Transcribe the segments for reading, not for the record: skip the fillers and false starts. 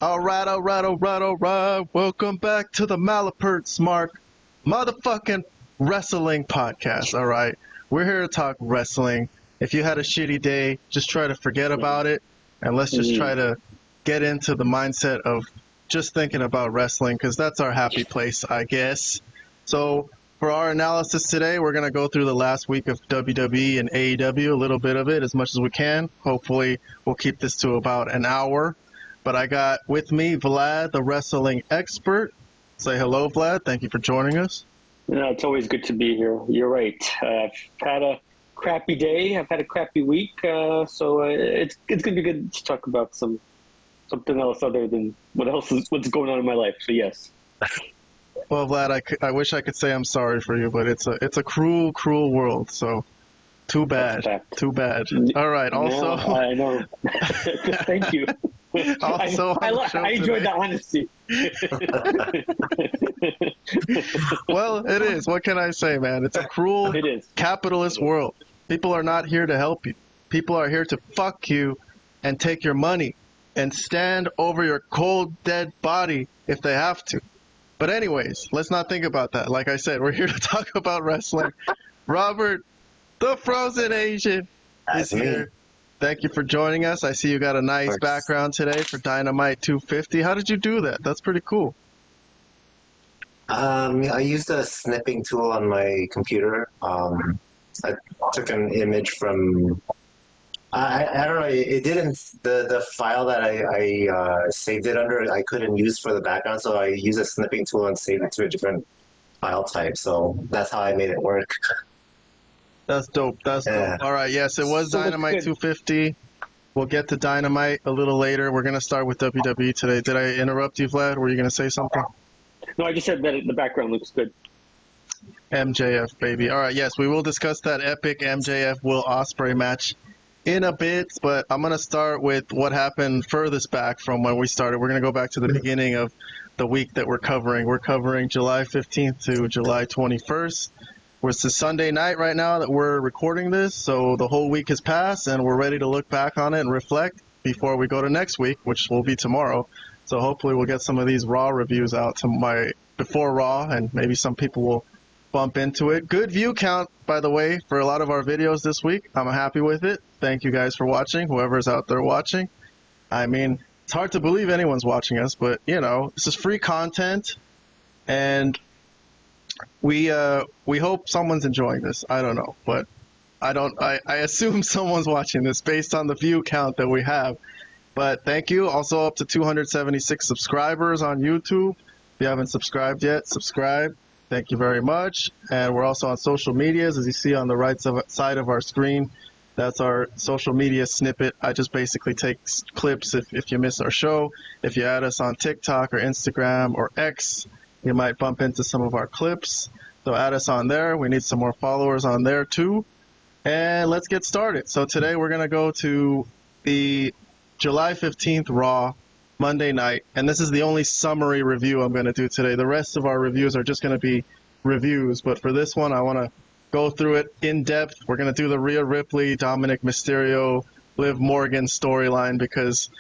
All right, all right, all right, all right. Welcome back to the Malapert Smart motherfucking wrestling podcast. All right, we're here to talk wrestling. If you had a shitty day, just try to forget about it, and let's just try to get into the mindset of just thinking about wrestling, because that's our happy place, I guess. So for our analysis today, we're going to go through the last week of WWE and AEW, a little bit of it, as much as we can. Hopefully, we'll keep this to about an hour. But I got with me Vlad, the wrestling expert. Say hello, Vlad. Thank you for joining us. No, it's always good to be here. You're right. I've had a crappy day. I've had a crappy week. So it's going to be good to talk about something else other than what's going on in my life. So yes. Well, Vlad, I wish I could say I'm sorry for you, but it's a cruel, cruel world. So too bad. Too bad. All right. Also, no, I know. Thank you. Also, I enjoyed the honesty. Well, it is. What can I say, man? It's a cruel capitalist world. People are not here to help you. People are here to fuck you and take your money and stand over your cold, dead body if they have to. But anyways, let's not think about that. Like I said, we're here to talk about wrestling. Robert, the Frozen Asian, is here. Thank you for joining us. I see you got a nice background today for Dynamite 250. How did you do that? That's pretty cool. I used a snipping tool on my computer. I took an image from... I don't know. It didn't... The file that I saved it under, I couldn't use for the background, so I used a snipping tool and saved it to a different file type. So that's how I made it work. That's dope. That's dope. All right. Yes, it was Dynamite 250. We'll get to Dynamite a little later. We're going to start with WWE today. Did I interrupt you, Vlad? Were you going to say something? No, I just said that the background looks good. MJF, baby. All right. Yes, we will discuss that epic MJF Will Ospreay match in a bit, but I'm going to start with what happened furthest back from when we started. We're going to go back to the beginning of the week that we're covering. We're covering July 15th to July 21st. It's a Sunday night right now that we're recording this, so the whole week has passed, and we're ready to look back on it and reflect before we go to next week, which will be tomorrow. So hopefully we'll get some of these Raw reviews out before Raw, and maybe some people will bump into it. Good view count, by the way, for a lot of our videos this week. I'm happy with it. Thank you guys for watching, whoever's out there watching. I mean, it's hard to believe anyone's watching us, but, you know, this is free content, and we hope someone's enjoying this. I don't know, but I assume someone's watching this based on the view count that we have. But thank you. Also up to 276 subscribers on YouTube. If you haven't subscribed yet, subscribe. Thank you very much. And we're also on social medias, as you see on the right side of our screen. That's our social media snippet. I just basically take clips if you miss our show. If you add us on TikTok or Instagram or X, you might bump into some of our clips. So add us on there. We need some more followers on there too. And let's get started. So today we're going to go to the July 15th Raw, Monday night. And this is the only summary review I'm going to do today. The rest of our reviews are just going to be reviews. But for this one, I want to go through it in depth. We're going to do the Rhea Ripley, Dominic Mysterio, Liv Morgan storyline because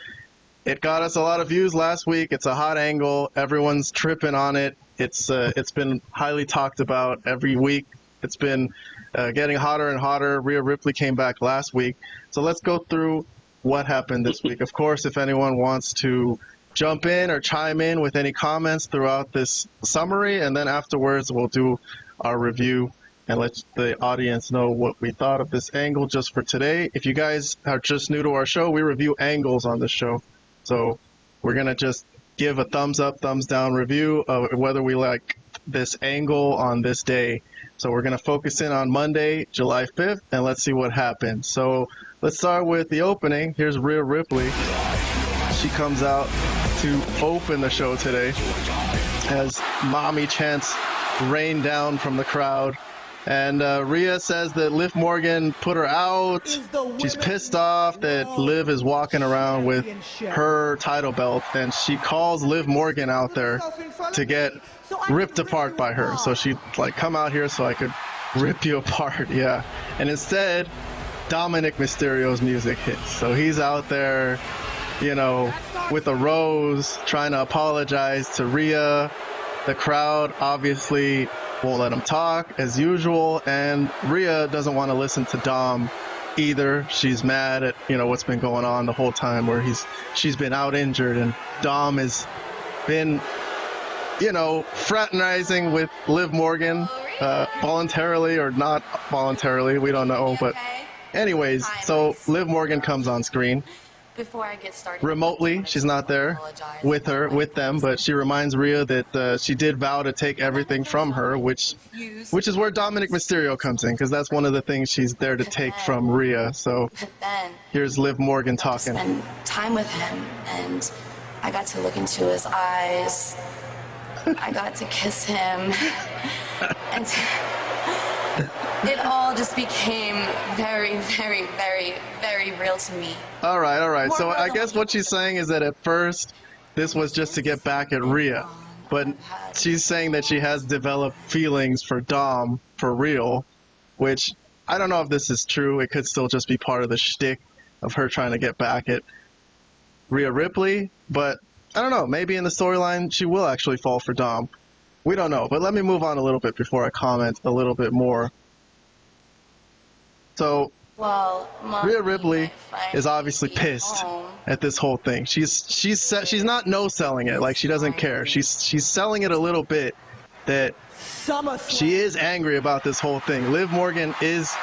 it got us a lot of views last week. It's a hot angle. Everyone's tripping on it. It's been highly talked about every week. It's been getting hotter and hotter. Rhea Ripley came back last week. So let's go through what happened this week. Of course, if anyone wants to jump in or chime in with any comments throughout this summary, and then afterwards we'll do our review and let the audience know what we thought of this angle just for today. If you guys are just new to our show, we review angles on the show. So we're going to just give a thumbs up, thumbs down review of whether we like this angle on this day. So we're going to focus in on Monday, July 5th, and let's see what happens. So let's start with the opening. Here's Rhea Ripley. She comes out to open the show today as mommy chants rain down from the crowd. And Rhea says that Liv Morgan put her out. She's pissed off that Liv is walking around with her title belt, and she calls Liv Morgan out there to get ripped apart by her. So she'd like, come out here so I could rip you apart. Yeah. And instead, Dominic Mysterio's music hits. So he's out there you know, with a rose, trying to apologize to Rhea. The crowd obviously won't let him talk as usual, and Rhea doesn't want to listen to Dom either. She's mad at, you know, what's been going on the whole time, where she's been out injured, and Dom has been, you know, fraternizing with Liv Morgan, voluntarily or not voluntarily, we don't know. But anyways, so Liv Morgan comes on screen. Before I get started, Remotely, she's not there with them, but she reminds Rhea that she did vow to take everything from her, which is where Dominic Mysterio comes in, because that's one of the things she's there to take from Rhea. So then here's Liv Morgan talking. spend time with him, and I got to look into his eyes. I got to kiss him, and it all just became very, very, very, very real to me. All right. So I guess what she's saying is that at first this was just to get back at Rhea, but she's saying that she has developed feelings for Dom for real, which I don't know if this is true. It could still just be part of the shtick of her trying to get back at Rhea Ripley, but I don't know. Maybe in the storyline she will actually fall for Dom. We don't know, but let me move on a little bit before I comment a little bit more. So Well, Rhea Ripley is obviously pissed at this whole thing. She's not no-selling it, like she doesn't care. She's selling it a little bit that she is angry about this whole thing. Liv Morgan is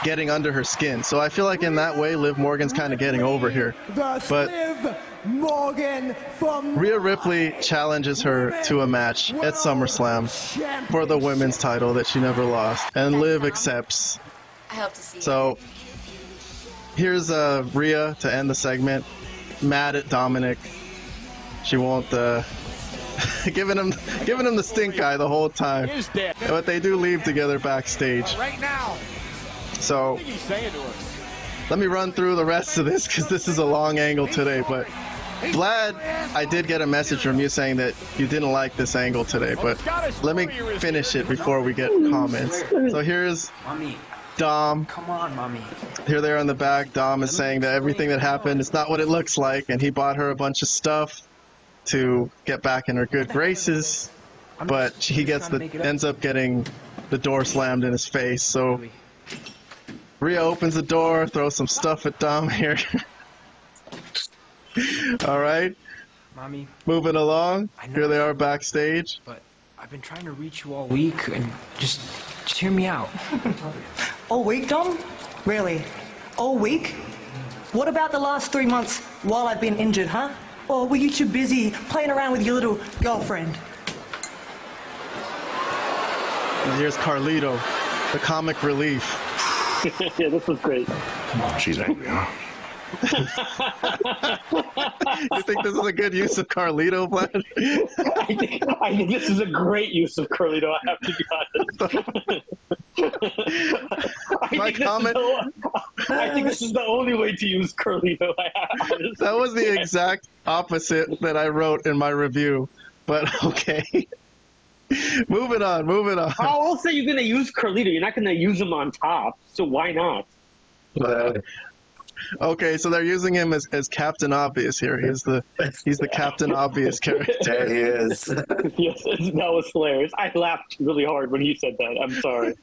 getting under her skin, so I feel like in that way Liv Morgan's kind of getting over here. But Rhea Ripley challenges her to a match at SummerSlam for the women's title that she never lost, and Liv accepts. I hope to see So here's Rhea to end the segment, mad at Dominic. She won't giving him the stink eye the whole time. But they do leave together backstage. Right now. So What are you saying to her? let me run through the rest of this because this is a long angle today. But Vlad, I did get a message from you saying that you didn't like this angle today, but let me finish it before we get comments. So here's Mommy, Dom. come on, mommy. Here they are in the back. Dom is saying that everything that happened is not what it looks like, and he bought her a bunch of stuff to get back in her good graces, but he ends up getting the door slammed in his face. So Rhea opens the door, throws some stuff at Dom here. All right, Mommy, moving along. I know Here they are backstage. but I've been trying to reach you all week, and just hear me out. All week, Dom? Really? All week? What about the last 3 months while I've been injured, huh? Or were you too busy playing around with your little girlfriend? And here's Carlito, the comic relief. Yeah, this was great. She's angry, huh? You think this is a good use of Carlito, Vlad? I think this is a great use of Carlito, I have to be honest. I think this is the only way to use Carlito. That was the exact opposite that I wrote in my review, but okay. Moving on. I will say you're going to use Carlito. You're not going to use him on top, so why not? Okay, so they're using him as Captain Obvious here. He's the Captain Obvious character. There he is. Yes, that was hilarious. I laughed really hard when he said that. I'm sorry.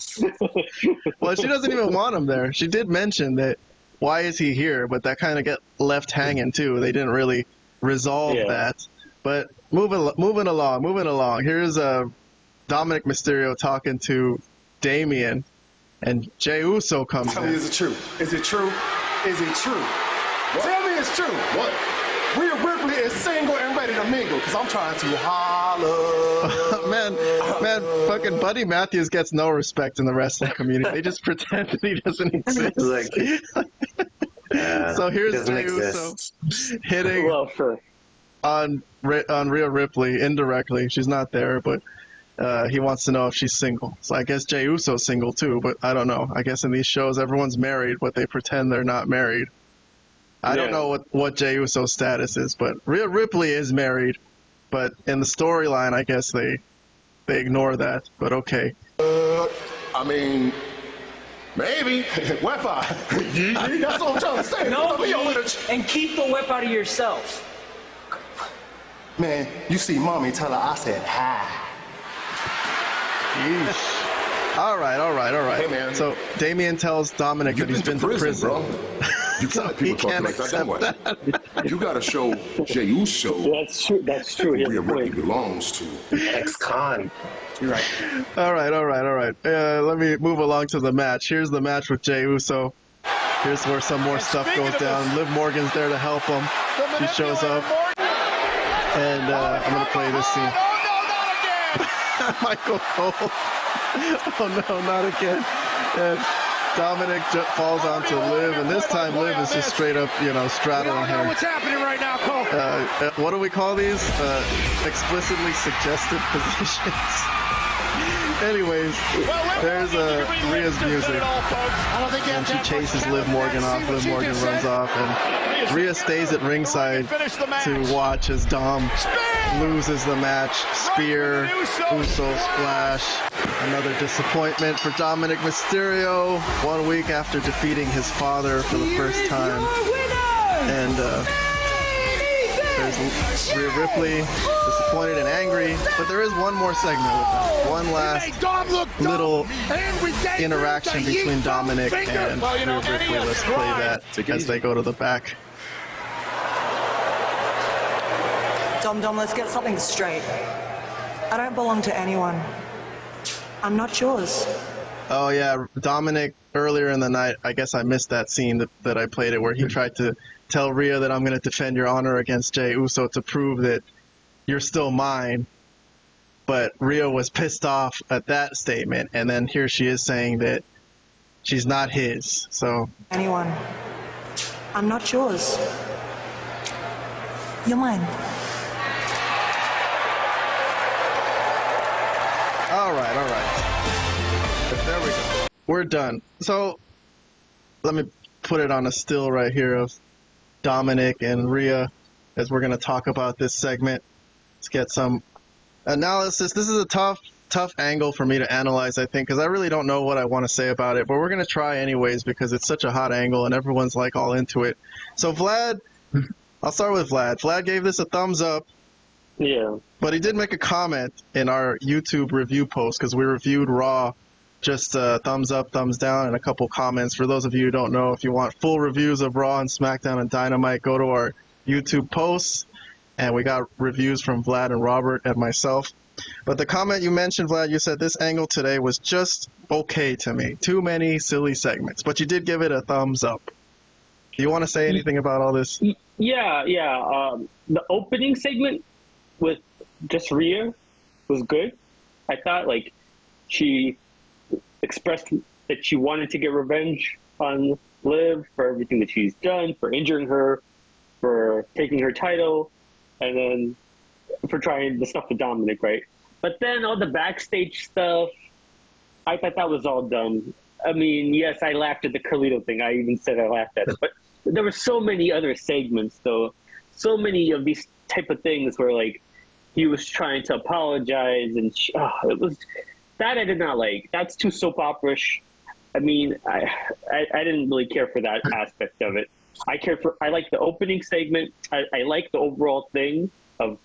Well, she doesn't even want him there. She did mention that, why is he here? But that kind of get left hanging too. They didn't really resolve that. But moving along. Here's Dominic Mysterio talking to Damian, and Jey Uso comes Tell me, in. is it true? Is it true? Is it true? Tell me it's true. What? Rhea Ripley is single and ready to mingle, because I'm trying to holler. man, fucking Buddy Matthews gets no respect in the wrestling community. They just pretend that he doesn't exist. So here's Jey Uso hitting on Rhea Ripley indirectly. She's not there, but he wants to know if she's single. So I guess Jey Uso's single too, but I don't know. I guess in these shows everyone's married, but they pretend they're not married. I don't know what Jey Uso's status is, but Rhea Ripley is married. But in the storyline, I guess they ignore that. But okay. I mean, Maybe. Wi-Fi. That's what I'm trying to say. No, Leo with a and keep the whip out of yourself. Man, you see mommy tell her I said hi. All right. Hey, man. So Damian tells Dominic that he's been to prison. bro. You So can't he people talking can't like that way. accept You gotta show Jey Uso That's true. That's true. He who has a Rhea Ripley point. belongs to. Ex-con. You're right. All right. Let me move along to the match. Here's the match with Jey Uso. Here's where some more stuff goes down. Liv Morgan's there to help him. He shows up. And I'm going to play this scene. Michael Cole. Oh, no, not again. And Dominic falls onto Liv. And this time, Liv is just straight up, straddling her. What's happening right now, Cole? What do we call these? Explicitly suggested positions. Anyways, there's Rhea's music. And she chases Liv Morgan off. Liv Morgan runs off. And Rhea stays at ringside to watch as Dom loses the match. Spear, Uso splash. Another disappointment for Dominic Mysterio. 1 week after defeating his father for the first time. And there's Rhea Ripley, disappointed and angry, but there is one more segment with them. One last little interaction between Dominic and Rhea Ripley. Let's play that as they go to the back. Dom, let's get something straight. I don't belong to anyone. I'm not yours. Oh yeah, Dominic, earlier in the night, I guess I missed that scene that I played it where he tried to tell Rhea that I'm going to defend your honor against Jey Uso to prove that you're still mine. But Rhea was pissed off at that statement, and then here she is saying that she's not his. So Anyone. I'm not yours. You're mine. all right. There we go. We're done. So let me put it on a still right here of Dominic and Rhea as we're going to talk about this segment. Let's get some analysis. This is a tough angle for me to analyze, I think, because I really don't know what I want to say about it, but we're going to try anyways because it's such a hot angle and everyone's like all into it. So Vlad, I'll start with Vlad. Vlad gave this a thumbs up. Yeah. But he did make a comment in our YouTube review post because we reviewed Raw, just thumbs up, thumbs down, and a couple comments. For those of you who don't know, if you want full reviews of Raw and SmackDown and Dynamite, go to our YouTube posts. And we got reviews from Vlad and Robert and myself. But the comment you mentioned, Vlad, you said this angle today was just okay to me. Too many silly segments. But you did give it a thumbs up. Do you want to say anything about all this? Yeah. The opening segment with just Rhea was good. I thought she expressed that she wanted to get revenge on Liv for everything that she's done, for injuring her, for taking her title, and then for trying the stuff with Dominic, right? But then all the backstage stuff, I thought that was all dumb. I mean, yes, I laughed at the Carlito thing. I even said I laughed at it. But there were so many other segments, though. So many of these type of things where, he was trying to apologize, and it was that I did not like. That's too soap opera-ish. I mean, I didn't really care for that aspect of it. I like the opening segment. I like the overall thing of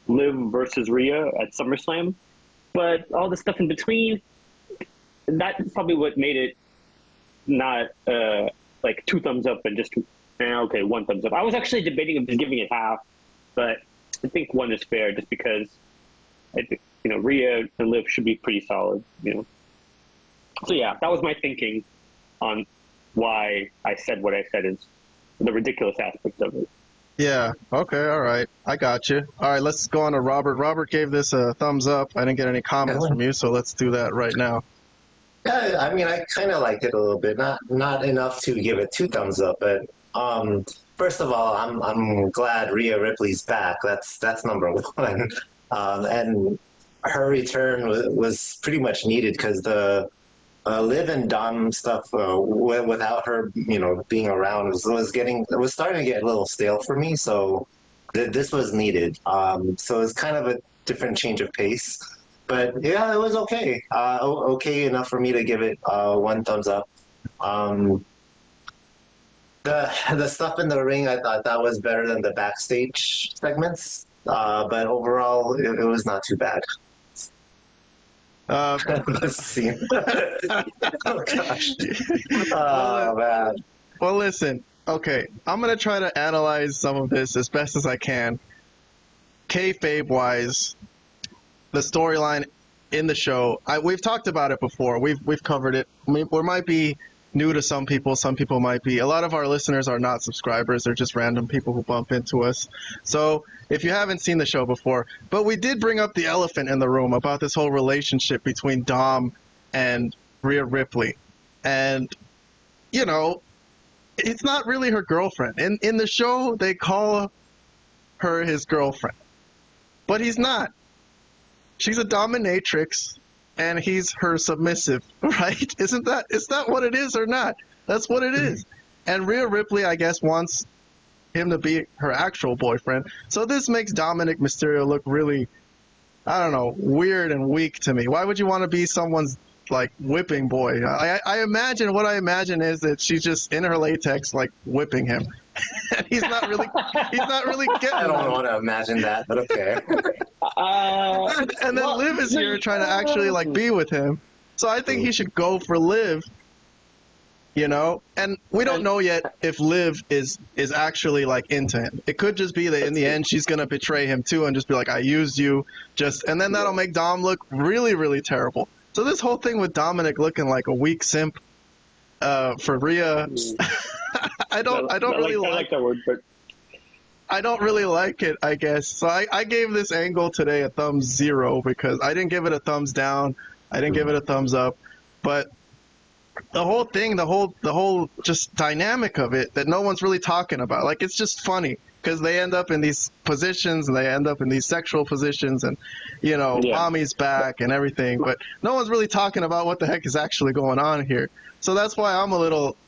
Liv versus Rhea at SummerSlam, but all the stuff in between, that's probably what made it not 2 thumbs up and just okay, 1 thumbs up. I was actually debating of just giving it half, but I think 1 is fair just because I think Rhea and Liv should be pretty solid. So yeah, that was my thinking on why I said what I said is the ridiculous aspect of it. Yeah. Okay. All right. I got you. All right. Let's go on to Robert. Robert gave this a thumbs up. I didn't get any comments from you, so let's do that right now. Yeah, I mean, I kind of liked it a little bit. Not enough to give it 2 thumbs up, but first of all, I'm glad Rhea Ripley's back. That's number 1, and her return was pretty much needed because the Liv and Dom stuff without her, being around was starting to get a little stale for me. So this was needed. So it's kind of a different change of pace. But yeah, it was okay. Okay enough for me to give it 1 thumbs up. The stuff in the ring, I thought that was better than the backstage segments. But overall, it was not too bad. Let's see. Oh gosh. Oh man. Well, listen. Okay, I'm gonna try to analyze some of this as best as I can. Kayfabe wise, the storyline in the show. We've talked about it before. We've covered it. We might be new to some people. Some people might be. A lot of our listeners are not subscribers. They're just random people who bump into us. So if you haven't seen the show before, but we did bring up the elephant in the room about this whole relationship between Dom and Rhea Ripley. And, you know, it's not really her girlfriend. In the show, they call her his girlfriend. But he's not. She's a dominatrix, and he's her submissive, right? Is that what it is or not? That's what it is. And Rhea Ripley, I guess, wants him to be her actual boyfriend. So this makes Dominic Mysterio look really, I don't know, weird and weak to me. Why would you want to be someone's, like, whipping boy? I imagine, what I imagine is that she's just in her latex, like, whipping him. And he's not really getting I don't want to imagine that, but okay. And then Liv is here trying to actually, like, be with him. So I think he should go for Liv, you know? And we don't know yet if Liv is actually, like, into him. It could just be that in the end she's going to betray him too and just be like, I used you, and then that'll make Dom look really, really terrible. So this whole thing with Dominic looking like a weak simp for Rhea, I don't really like that word, but I don't really like it, I guess. So I gave this angle today a thumbs 0 because I didn't give it a thumbs down. I didn't give it a thumbs up. But the whole thing, the whole just dynamic of it that no one's really talking about. Like, it's just funny because they end up in these positions and they end up in these sexual positions and, you know, mommy's back and everything. But no one's really talking about what the heck is actually going on here. So that's why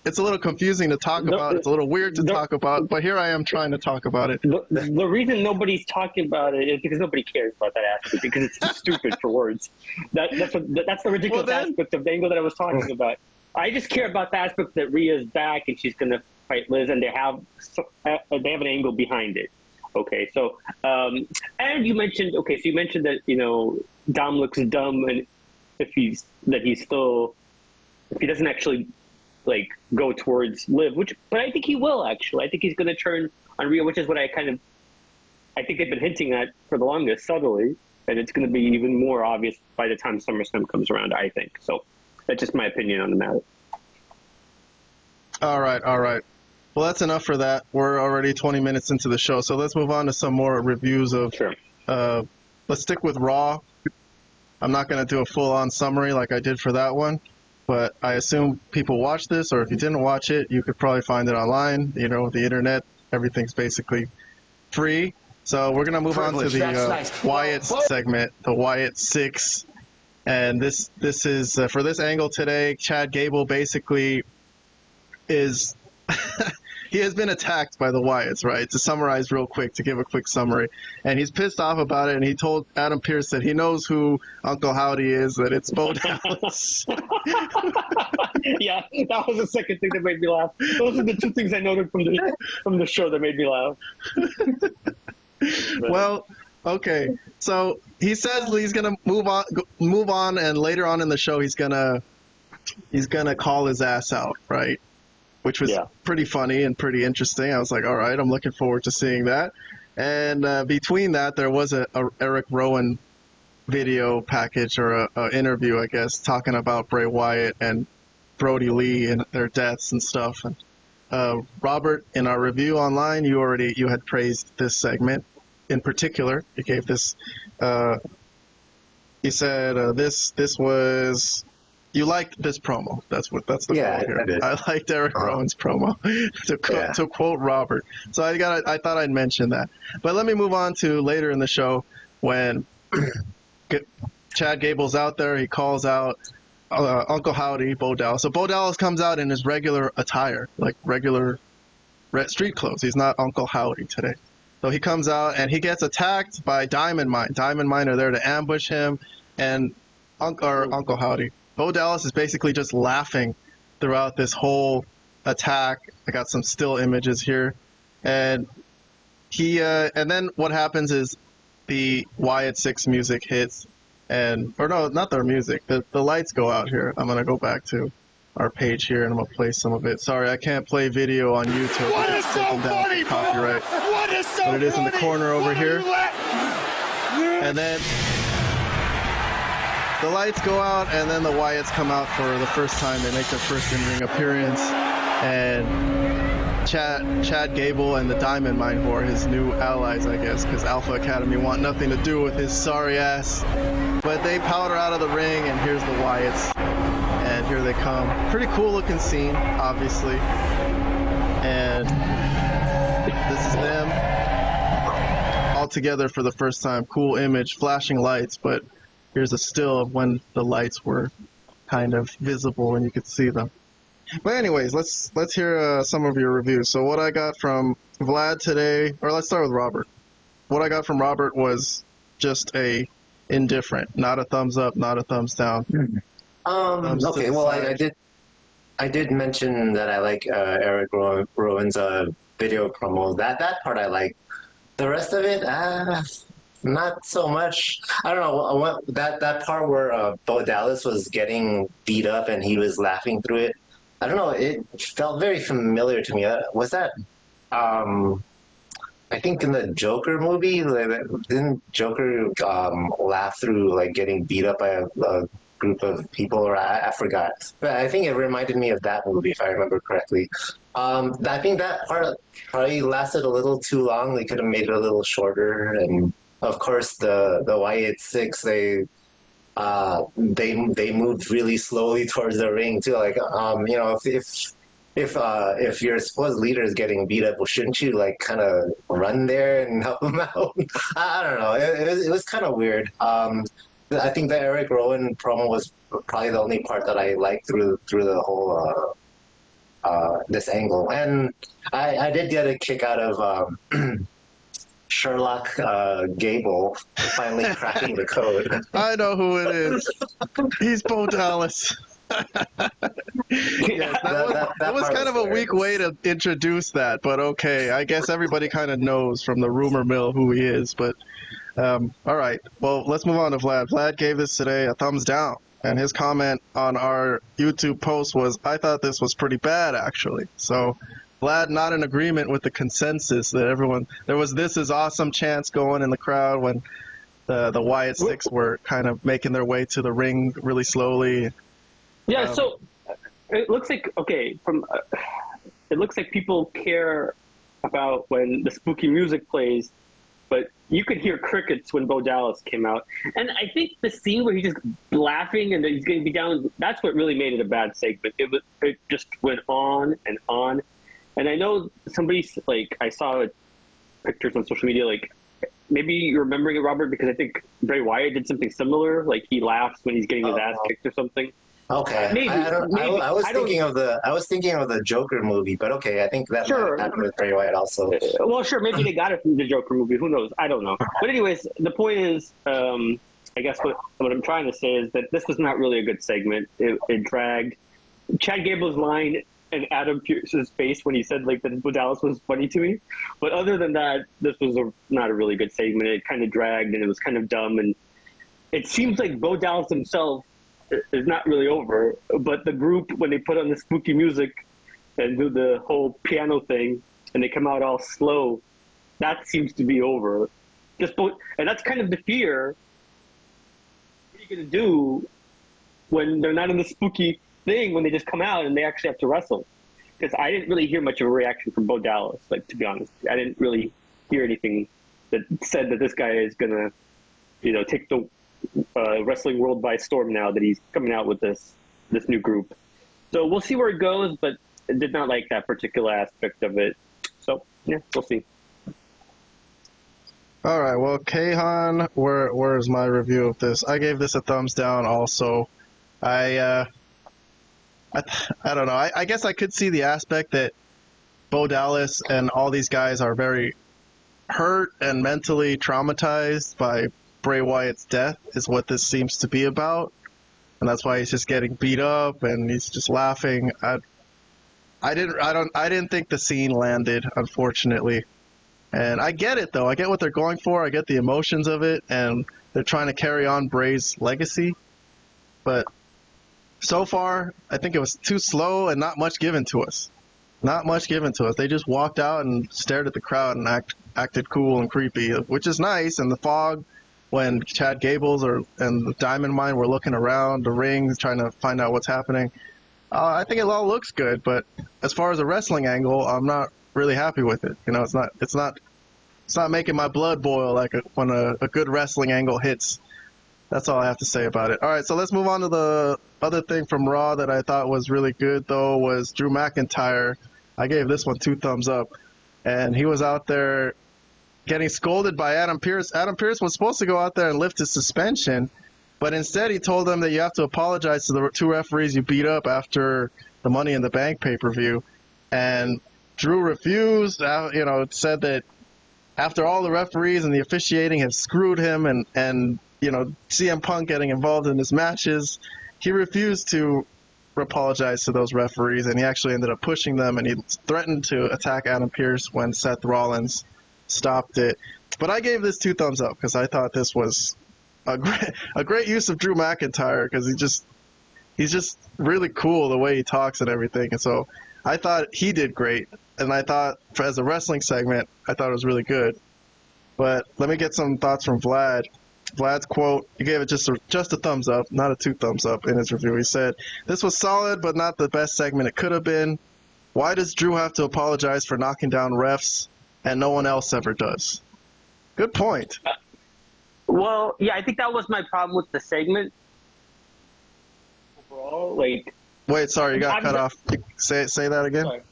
it's a little confusing to talk about. It's a little weird to talk about, but here I am trying to talk about it. The reason nobody's talking about it is because nobody cares about that aspect, because it's too stupid for words. That's the ridiculous aspect of the angle that I was talking about. I just care about the aspect that Rhea's back and she's going to fight Liz, and they have an angle behind it. Okay, so and you mentioned that, you know, Dom looks dumb, and if he doesn't actually, like, go towards Liv, but I think he will actually. I think he's going to turn on Rhea, which is what I think they've been hinting at for the longest, subtly, and it's going to be even more obvious by the time SummerSlam comes around, I think. So that's just my opinion on the matter. All right. Well, that's enough for that. We're already 20 minutes into the show, so let's move on to some more reviews of. Sure. Let's stick with Raw. I'm not going to do a full-on summary like I did for that one. But I assume people watch this, or if you didn't watch it, you could probably find it online. You know, the internet, everything's basically free. So we're going to move on to the Wyatt segment, the Wyatt 6. And this is, for this angle today, Chad Gable basically is... he has been attacked by the Wyatts, right? To summarize real quick, to give a quick summary. And he's pissed off about it, and he told Adam Pearce that he knows who Uncle Howdy is, that it's Bo Dallas. Yeah, that was the second thing that made me laugh. Those are the two things I noted from the show that made me laugh. Well, okay. So he says he's gonna move on, and later on in the show he's gonna call his ass out, right? Which was pretty funny and pretty interesting. I was like, all right, I'm looking forward to seeing that. And between that, there was a Eric Rowan video package, or a interview, I guess, talking about Bray Wyatt and Brody Lee and their deaths and stuff. And Robert, in our review online, you had praised this segment in particular. You gave this. You said this was. You liked this promo. That's the quote here. I did. I liked Eric Rowan's promo, to quote Robert. So I thought I'd mention that. But let me move on to later in the show when Chad Gable's out there. He calls out Uncle Howdy, Bo Dallas. So Bo Dallas comes out in his regular attire, like regular street clothes. He's not Uncle Howdy today. So he comes out and he gets attacked by Diamond Mine. Diamond Mine are there to ambush him, and Uncle Howdy. Bo Dallas is basically just laughing throughout this whole attack. I got some still images here, and and then what happens is the Wyatt 6 music hits, or no, not their music. The lights go out here. I'm gonna go back to our page here, and I'm gonna play some of it. Sorry, I can't play video on YouTube. What is so funny, copyright. What is so But it is in the corner over here. And then the lights go out, and then the Wyatts come out for the first time. They make their first in-ring appearance, and Chad Gable and the Diamond Mine, who are his new allies, I guess, because Alpha Academy want nothing to do with his sorry ass. But they powder out of the ring, and here's the Wyatts, and here they come. Pretty cool looking scene, obviously. And this is them all together for the first time. Cool image, flashing lights, but here's a still of when the lights were kind of visible and you could see them. But anyways, let's hear some of your reviews. So what I got from Vlad today, or let's start with Robert. What I got from Robert was just a indifferent, not a thumbs up, not a thumbs down. Okay, well, I did mention that I like Eric Rowan's video promo. That part I like. The rest of it, not so much. I don't know. That part where Bo Dallas was getting beat up and he was laughing through it. I don't know. It felt very familiar to me. Was that? I think in the Joker movie, didn't Joker laugh through like getting beat up by a group of people? Or I forgot. But I think it reminded me of that movie, if I remember correctly. I think that part probably lasted a little too long. They could have made it a little shorter. And of course, the Wyatt 6, they moved really slowly towards the ring too. Like, you know, if your supposed leader is getting beat up, well, shouldn't you like kind of run there and help him out? I don't know. It was kind of weird. I think the Eric Rowan promo was probably the only part that I liked through the whole this angle, and I did get a kick out of Sherlock Gable finally cracking the code. I know who it is. He's Bo Dallas. Yes, that was kind of a weak way to introduce that, but okay. I guess everybody kind of knows from the rumor mill who he is, but all right. Well, let's move on to Vlad. Vlad gave this today a thumbs down, and his comment on our YouTube post was, I thought this was pretty bad, actually. So Vlad not in agreement with the consensus that everyone, there was "this is awesome" chants going in the crowd when the Wyatt 6 were kind of making their way to the ring really slowly. Yeah, so it looks like, okay, it looks like people care about when the spooky music plays, but you could hear crickets when Bo Dallas came out. And I think the scene where he's just laughing and he's getting beat down, that's what really made it a bad segment. It just went on and on. And I know somebody, like, I saw pictures on social media, like, maybe you're remembering it, Robert, because I think Bray Wyatt did something similar. Like, he laughs when he's getting his ass kicked or something. Okay, maybe, I was thinking of the Joker movie, but okay, I think that might happen with Bray Wyatt also. Well, sure, maybe they got it from the Joker movie. Who knows? I don't know. But anyways, the point is, I guess what I'm trying to say is that this was not really a good segment. It dragged. Chad Gable's line and Adam Pearce's face when he said like that Bo Dallas was funny to me. But other than that, this was not a really good segment. It kind of dragged and it was kind of dumb. And it seems like Bo Dallas himself is not really over, but the group, when they put on the spooky music and do the whole piano thing and they come out all slow, that seems to be over. And that's kind of the fear. What are you going to do when they're not in the spooky thing, when they just come out and they actually have to wrestle? Because I didn't really hear much of a reaction from Bo Dallas, like, to be honest. I didn't really hear anything that said that this guy is going to, you know, take the wrestling world by storm now that he's coming out with this new group. So we'll see where it goes, but I did not like that particular aspect of it. So yeah, we'll see. All right, well, Kahan, where's my review of this? I gave this a thumbs down also. I don't know. I guess I could see the aspect that Bo Dallas and all these guys are very hurt and mentally traumatized by Bray Wyatt's death is what this seems to be about. and that's why he's just getting beat up and he's just laughing. I didn't think the scene landed, unfortunately. And I get it though. I get what they're going for. I get the emotions of it, and they're trying to carry on Bray's legacy. But so far, I think it was too slow and not much given to us. Not much given to us. They just walked out and stared at the crowd and acted cool and creepy, which is nice. And the fog, when Chad Gables and the Diamond Mine were looking around the ring, trying to find out what's happening. I think it all looks good, but as far as a wrestling angle, I'm not really happy with it. You know, it's not making my blood boil like when a good wrestling angle hits. That's all I have to say about it. All right, so let's move on to the other thing from Raw that I thought was really good, though, was Drew McIntyre. I gave this one 2 thumbs up, and he was out there getting scolded by Adam Pearce. Adam Pearce was supposed to go out there and lift his suspension, but instead he told them that you have to apologize to the 2 referees you beat up after the Money in the Bank pay-per-view. And Drew refused, said that after all the referees and the officiating have screwed him and CM Punk getting involved in his matches, he refused to apologize to those referees, and he actually ended up pushing them, and he threatened to attack Adam Pearce when Seth Rollins stopped it. But I gave this 2 thumbs up because I thought this was a great use of Drew McIntyre, because he's just really cool the way he talks and everything. And so I thought he did great, and I thought as a wrestling segment, I thought it was really good. But let me get some thoughts from Vlad. Vlad's quote, he gave it just a thumbs up, not a 2 thumbs up in his review. He said, "This was solid, but not the best segment it could have been. Why does Drew have to apologize for knocking down refs and no one else ever does?" Good point. Well, yeah, I think that was my problem with the segment. Overall, Wait, sorry, you got cut off. Say that again. Sorry.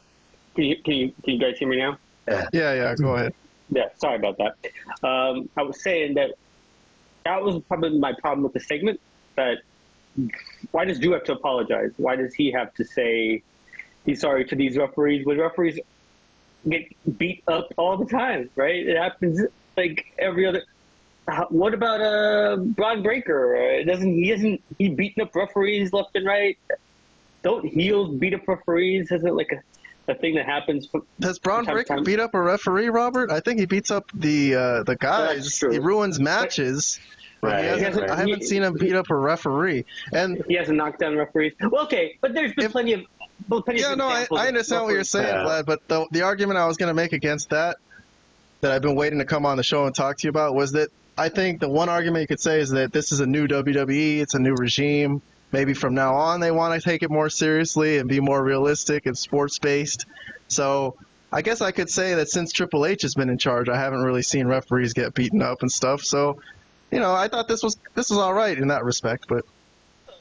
Can you guys hear me now? Yeah, go ahead. Yeah, sorry about that. I was saying that was probably my problem with the segment. That why does Drew have to apologize? Why does he have to say he's sorry to these referees when referees get beat up all the time, right? It happens like every other. What about Braun Breaker? He beating up referees left and right? Don't heels beat up referees? Isn't it like a thing that happens? Does Braun Breaker beat up a referee, Robert? I think he beats up the guys. He ruins matches. Right. I haven't seen him beat up a referee, and he hasn't knocked down referees. Well, okay, but there's been plenty of. Yeah, no, I understand what you're saying, Vlad. But the argument I was going to make against that I've been waiting to come on the show and talk to you about was that I think the one argument you could say is that this is a new WWE. It's a new regime. Maybe from now on they want to take it more seriously and be more realistic and sports-based. So I guess I could say that since Triple H has been in charge, I haven't really seen referees get beaten up and stuff. So, I thought this was all right in that respect. But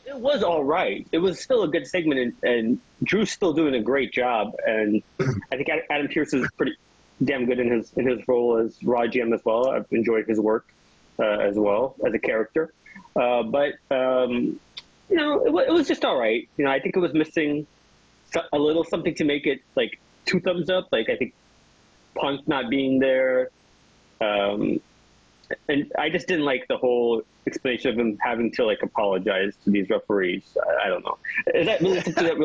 it was all right. It was still a good segment, and Drew's still doing a great job. And I think Adam Pearce is pretty damn good in his role as Raw GM as well. I've enjoyed his work as well as a character. But it was just all right. I think it was missing a little something to make it like 2 thumbs up. Like I think Punk not being there, and I just didn't like the whole explanation of him having to apologize to these referees. I don't know. Is that really something that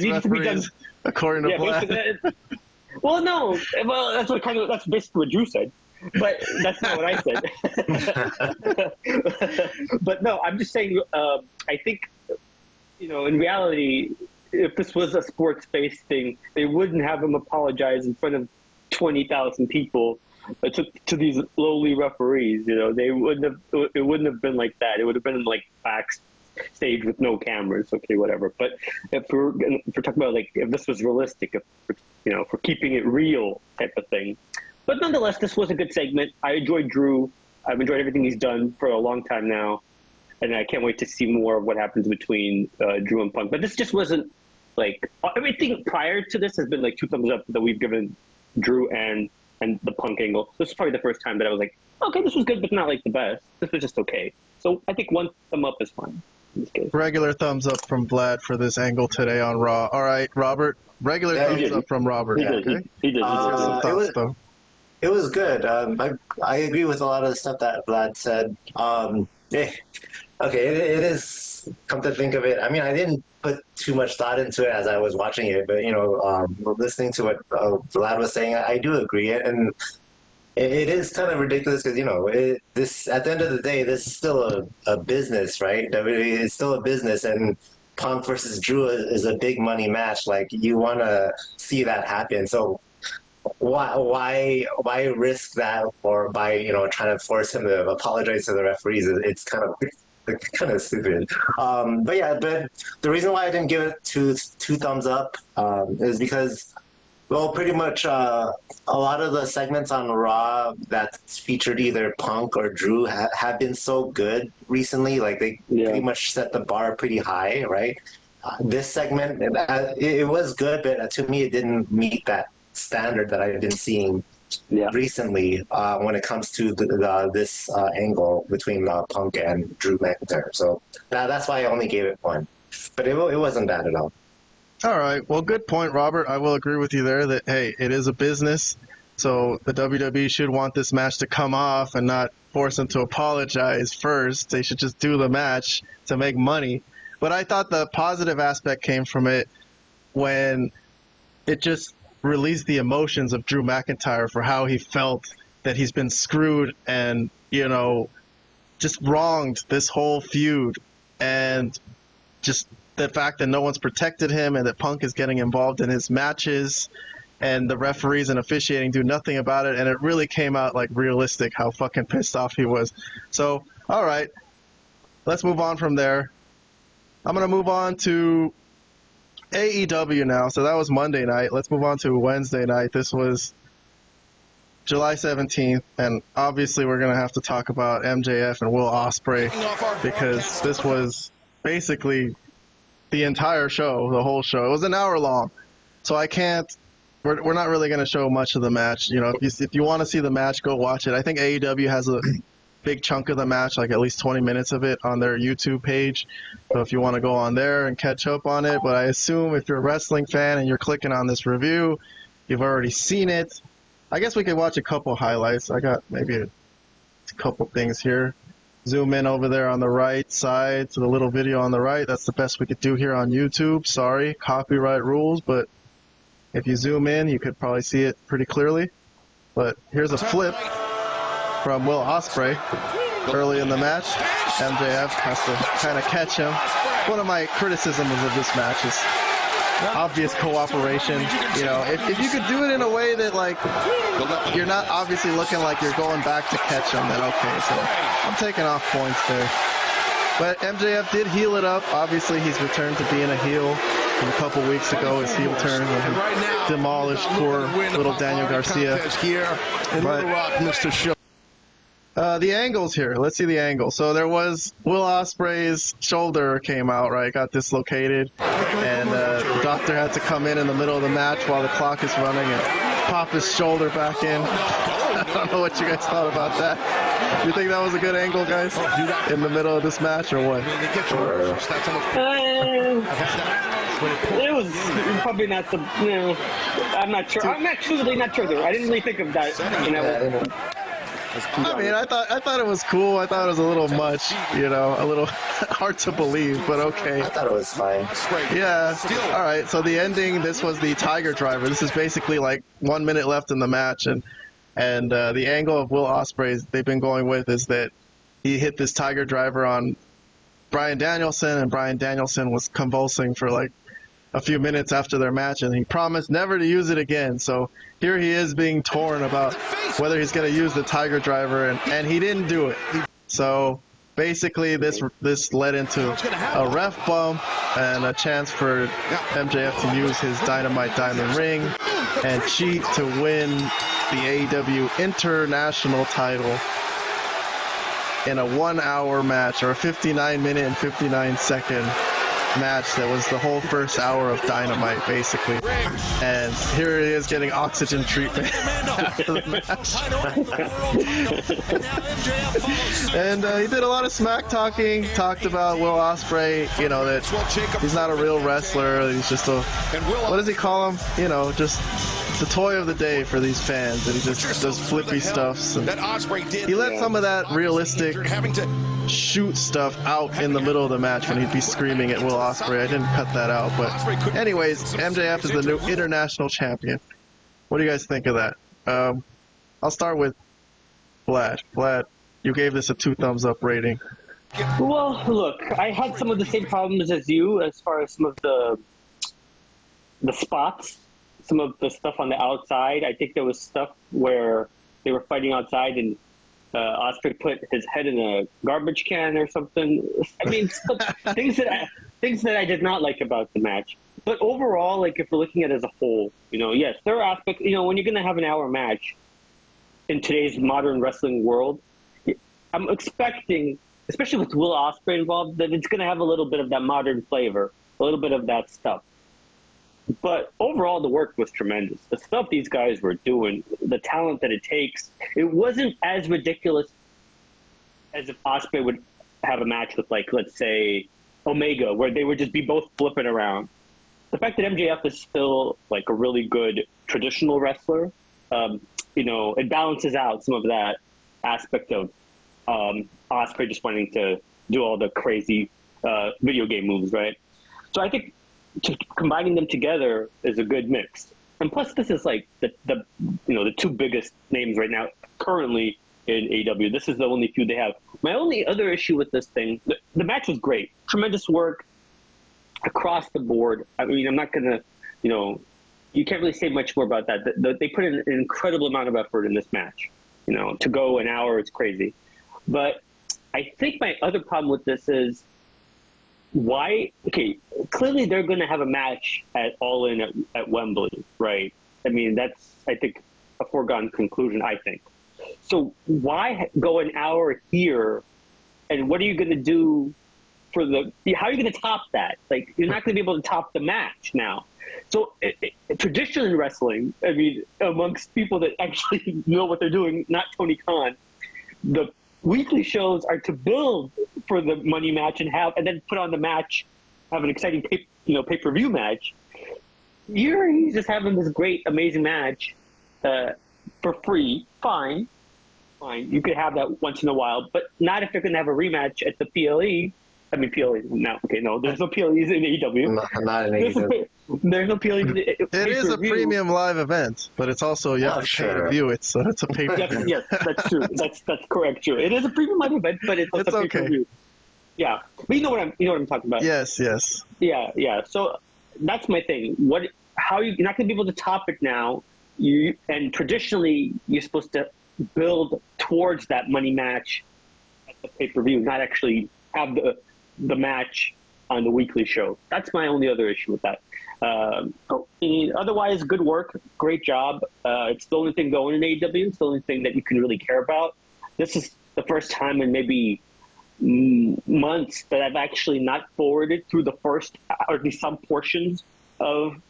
needs to be done? According to Vlad. Well, no. Well, that's basically what Drew said. But that's not what I said. But no, I'm just saying, I think, in reality, if this was a sports-based thing, they wouldn't have him apologize in front of 20,000 people to these lowly referees. It wouldn't have been like that. It would have been like backstage with no cameras. Okay, whatever. But if we're talking about if this was realistic, if for keeping it real type of thing. But nonetheless, this was a good segment. I enjoyed Drew. I've enjoyed everything he's done for a long time now. And I can't wait to see more of what happens between Drew and Punk. But this just wasn't everything prior to this has been 2 thumbs up that we've given Drew and the Punk angle. This is probably the first time that I was like, okay, this was good, but not the best. This was just okay. So I think 1 thumb up is fine in this case. Regular thumbs up from Vlad for this angle today on Raw. All right, Robert. Regular thumbs up from Robert. He did. He did. It was good. I agree with a lot of the stuff that Vlad said. Okay, it is. Come to think of it, I mean, I didn't put too much thought into it as I was watching it, but listening to what Vlad was saying, I do agree, and it is kind of ridiculous because this at the end of the day, this is still a business, right? WWE is still a business, and Punk versus Drew is a big money match. Like you want to see that happen, so why risk that by trying to force him to apologize to the referees? It's kind of stupid. But the reason why I didn't give it two thumbs up is because, well, pretty much a lot of the segments on Raw that featured either Punk or Drew have been so good recently. Like they pretty much set the bar pretty high, right? This segment, it was good, but to me, it didn't meet that standard that I've been seeing recently when it comes to this angle between Punk and Drew McIntyre. So that's why I only gave it one. But it wasn't bad at all. All right. Well, good point, Robert. I will agree with you there that, hey, it is a business. So the WWE should want this match to come off and not force them to apologize first. They should just do the match to make money. But I thought the positive aspect came from it when it just released the emotions of Drew McIntyre for how he felt that he's been screwed and, just wronged this whole feud. And just the fact that no one's protected him and that Punk is getting involved in his matches and the referees and officiating do nothing about it. And it really came out like realistic how fucking pissed off he was. So, all right, let's move on from there. I'm going to move on to AEW now. So that was Monday night. Let's move on to Wednesday night. This was July 17th. And obviously we're going to have to talk about MJF and Will Ospreay because this was basically the entire show, the whole show. It was an hour long. So we're not really going to show much of the match. If you want to see the match, go watch it. I think AEW has a big chunk of the match, like at least 20 minutes of it on their YouTube page. So if you want to go on there and catch up on it, but I assume if you're a wrestling fan and you're clicking on this review, you've already seen it. I guess we could watch a couple highlights. I got maybe a couple things here. Zoom in over there on the right side to the little video on the right. That's the best we could do here on YouTube. Sorry, copyright rules, but if you zoom in, you could probably see it pretty clearly. But here's a flip from Will Ospreay early in the match. MJF has to kind of catch him. One of my criticisms of this match is obvious cooperation. If you could do it in a way that you're not obviously looking like you're going back to catch him, then okay. So I'm taking off points there. But MJF did heel it up. Obviously, he's returned to being a heel. From a couple weeks ago, his heel turn when he demolished poor little Daniel Garcia. The angles here. Let's see the angle. So there was Will Ospreay's shoulder came out, right? Got dislocated. And the doctor had to come in the middle of the match while the clock is running and pop his shoulder back in. I don't know what you guys thought about that. You think that was a good angle, guys? In the middle of this match or what? It was probably not the, I'm not sure. I'm actually not sure there. I didn't really think of that. I mean, I thought it was cool. I thought it was a little much, a little hard to believe, but okay. I thought it was fine. Yeah. All right. So the ending, this was the Tiger Driver. This is basically like 1 minute left in the match, and the angle of Will Ospreay they've been going with is that he hit this Tiger Driver on Bryan Danielson, and Bryan Danielson was convulsing for like a few minutes after their match, and he promised never to use it again. So here he is being torn about whether he's going to use the Tiger Driver, and he didn't do it. So basically this led into a ref bump and a chance for MJF to use his Dynamite Diamond Ring and cheat to win the AEW International title in a 1 hour match, or a 59-minute and 59-second match that was the whole first hour of Dynamite, basically. And here he is getting oxygen treatment after the match. And he did a lot of smack talking, talked about Will Ospreay, that he's not a real wrestler, he's just a, what does he call him? Just the toy of the day for these fans, and he just does flippy stuffs. And that Ospreay did. he let some of that realistic shoot stuff out in the middle of the match when he'd be screaming at Will Ospreay. I didn't cut that out, but anyways, MJF is the new international champion. What do you guys think of that? I'll start with Vlad. Vlad, you gave this a 2 thumbs up rating. Well, look, I had some of the same problems as you as far as some of the spots, some of the stuff on the outside. I think there was stuff where they were fighting outside and Ospreay put his head in a garbage can or something. I mean, things that I did not like about the match. But overall, like if we're looking at it as a whole, yes, there are aspects. When you're going to have an hour match in today's modern wrestling world, I'm expecting, especially with Will Ospreay involved, that it's going to have a little bit of that modern flavor, a little bit of that stuff. But overall, the work was tremendous. The stuff these guys were doing, the talent that it takes, it wasn't as ridiculous as if Ospreay would have a match with, like, let's say, Omega, where they would just be both flipping around. The fact that MJF is still, like, a really good traditional wrestler, it balances out some of that aspect of Ospreay just wanting to do all the crazy video game moves, right? So I think combining them together is a good mix. And plus, this is like the 2 biggest names right now currently in AEW. This is the only feud they have. My only other issue with this thing, the match was great, tremendous work across the board. I mean, I'm not gonna, you can't really say much more about that. They put in an incredible amount of effort in this match. To go an hour, it's crazy. But I think my other problem with this is clearly they're going to have a match at All In at Wembley, right? I mean, that's, I think, a foregone conclusion, I think. So why go an hour here, and what are you going to do how are you going to top that? Like, you're not going to be able to top the match now. So traditionally in wrestling, I mean, amongst people that actually know what they're doing, not Tony Khan, the weekly shows are to build for the money match and then put on the match, have an exciting pay-per-view match. He's just having this great, amazing match for free. Fine. You could have that once in a while, but not if they're going to have a rematch at the PLE. I mean, PLE. No, there's no PLEs in AEW. Not in AEW. There's no PLE. It is a premium live event, but it's also you have to pay to view it, so it's a pay-per-view. Yes, that's true. That's correct. True. It is a premium live event, but it's also okay. pay-per-view. Yeah, but you know what I'm talking about. Yes. Yeah. So that's my thing. You're not going to be able to top it now. And traditionally you're supposed to build towards that money match at the pay-per-view, not actually have the match on the weekly show. That's my only other issue with that. Otherwise, good work, great job. It's the only thing going in AEW. It's the only thing that you can really care about. This is the first time in maybe months that I've actually not forwarded through the first, or at least some portions of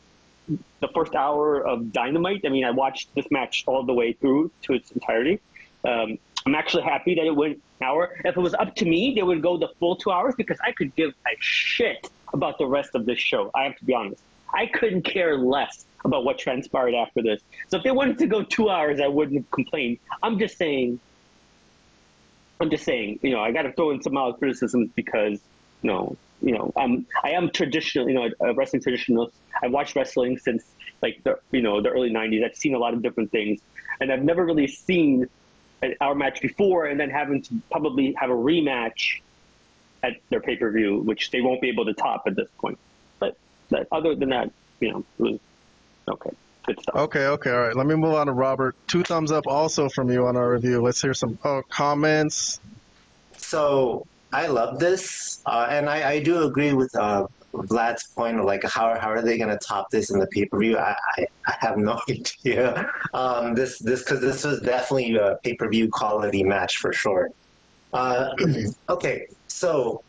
the first hour of Dynamite. I mean, I watched this match all the way through to its entirety. I'm actually happy that it went an hour. If it was up to me, they would go the full 2 hours because I could give a shit about the rest of this show. I have to be honest. I couldn't care less about what transpired after this. So if they wanted to go 2 hours, I wouldn't have complained. I'm just saying, I got to throw in some mild criticisms because, I am traditional, a wrestling traditionalist. I've watched wrestling since the early 90s. I've seen a lot of different things, and I've never really seen our match before and then having to probably have a rematch at their pay-per-view, which they won't be able to top at this point. But other than that, it was okay. Good stuff. Okay, all right. Let me move on to Robert. 2 thumbs up also from you on our review. Let's hear some comments. So I love this, and I do agree with Vlad's point of how are they going to top this in the pay-per-view? I have no idea. This was definitely a pay-per-view quality match for sure. Okay, so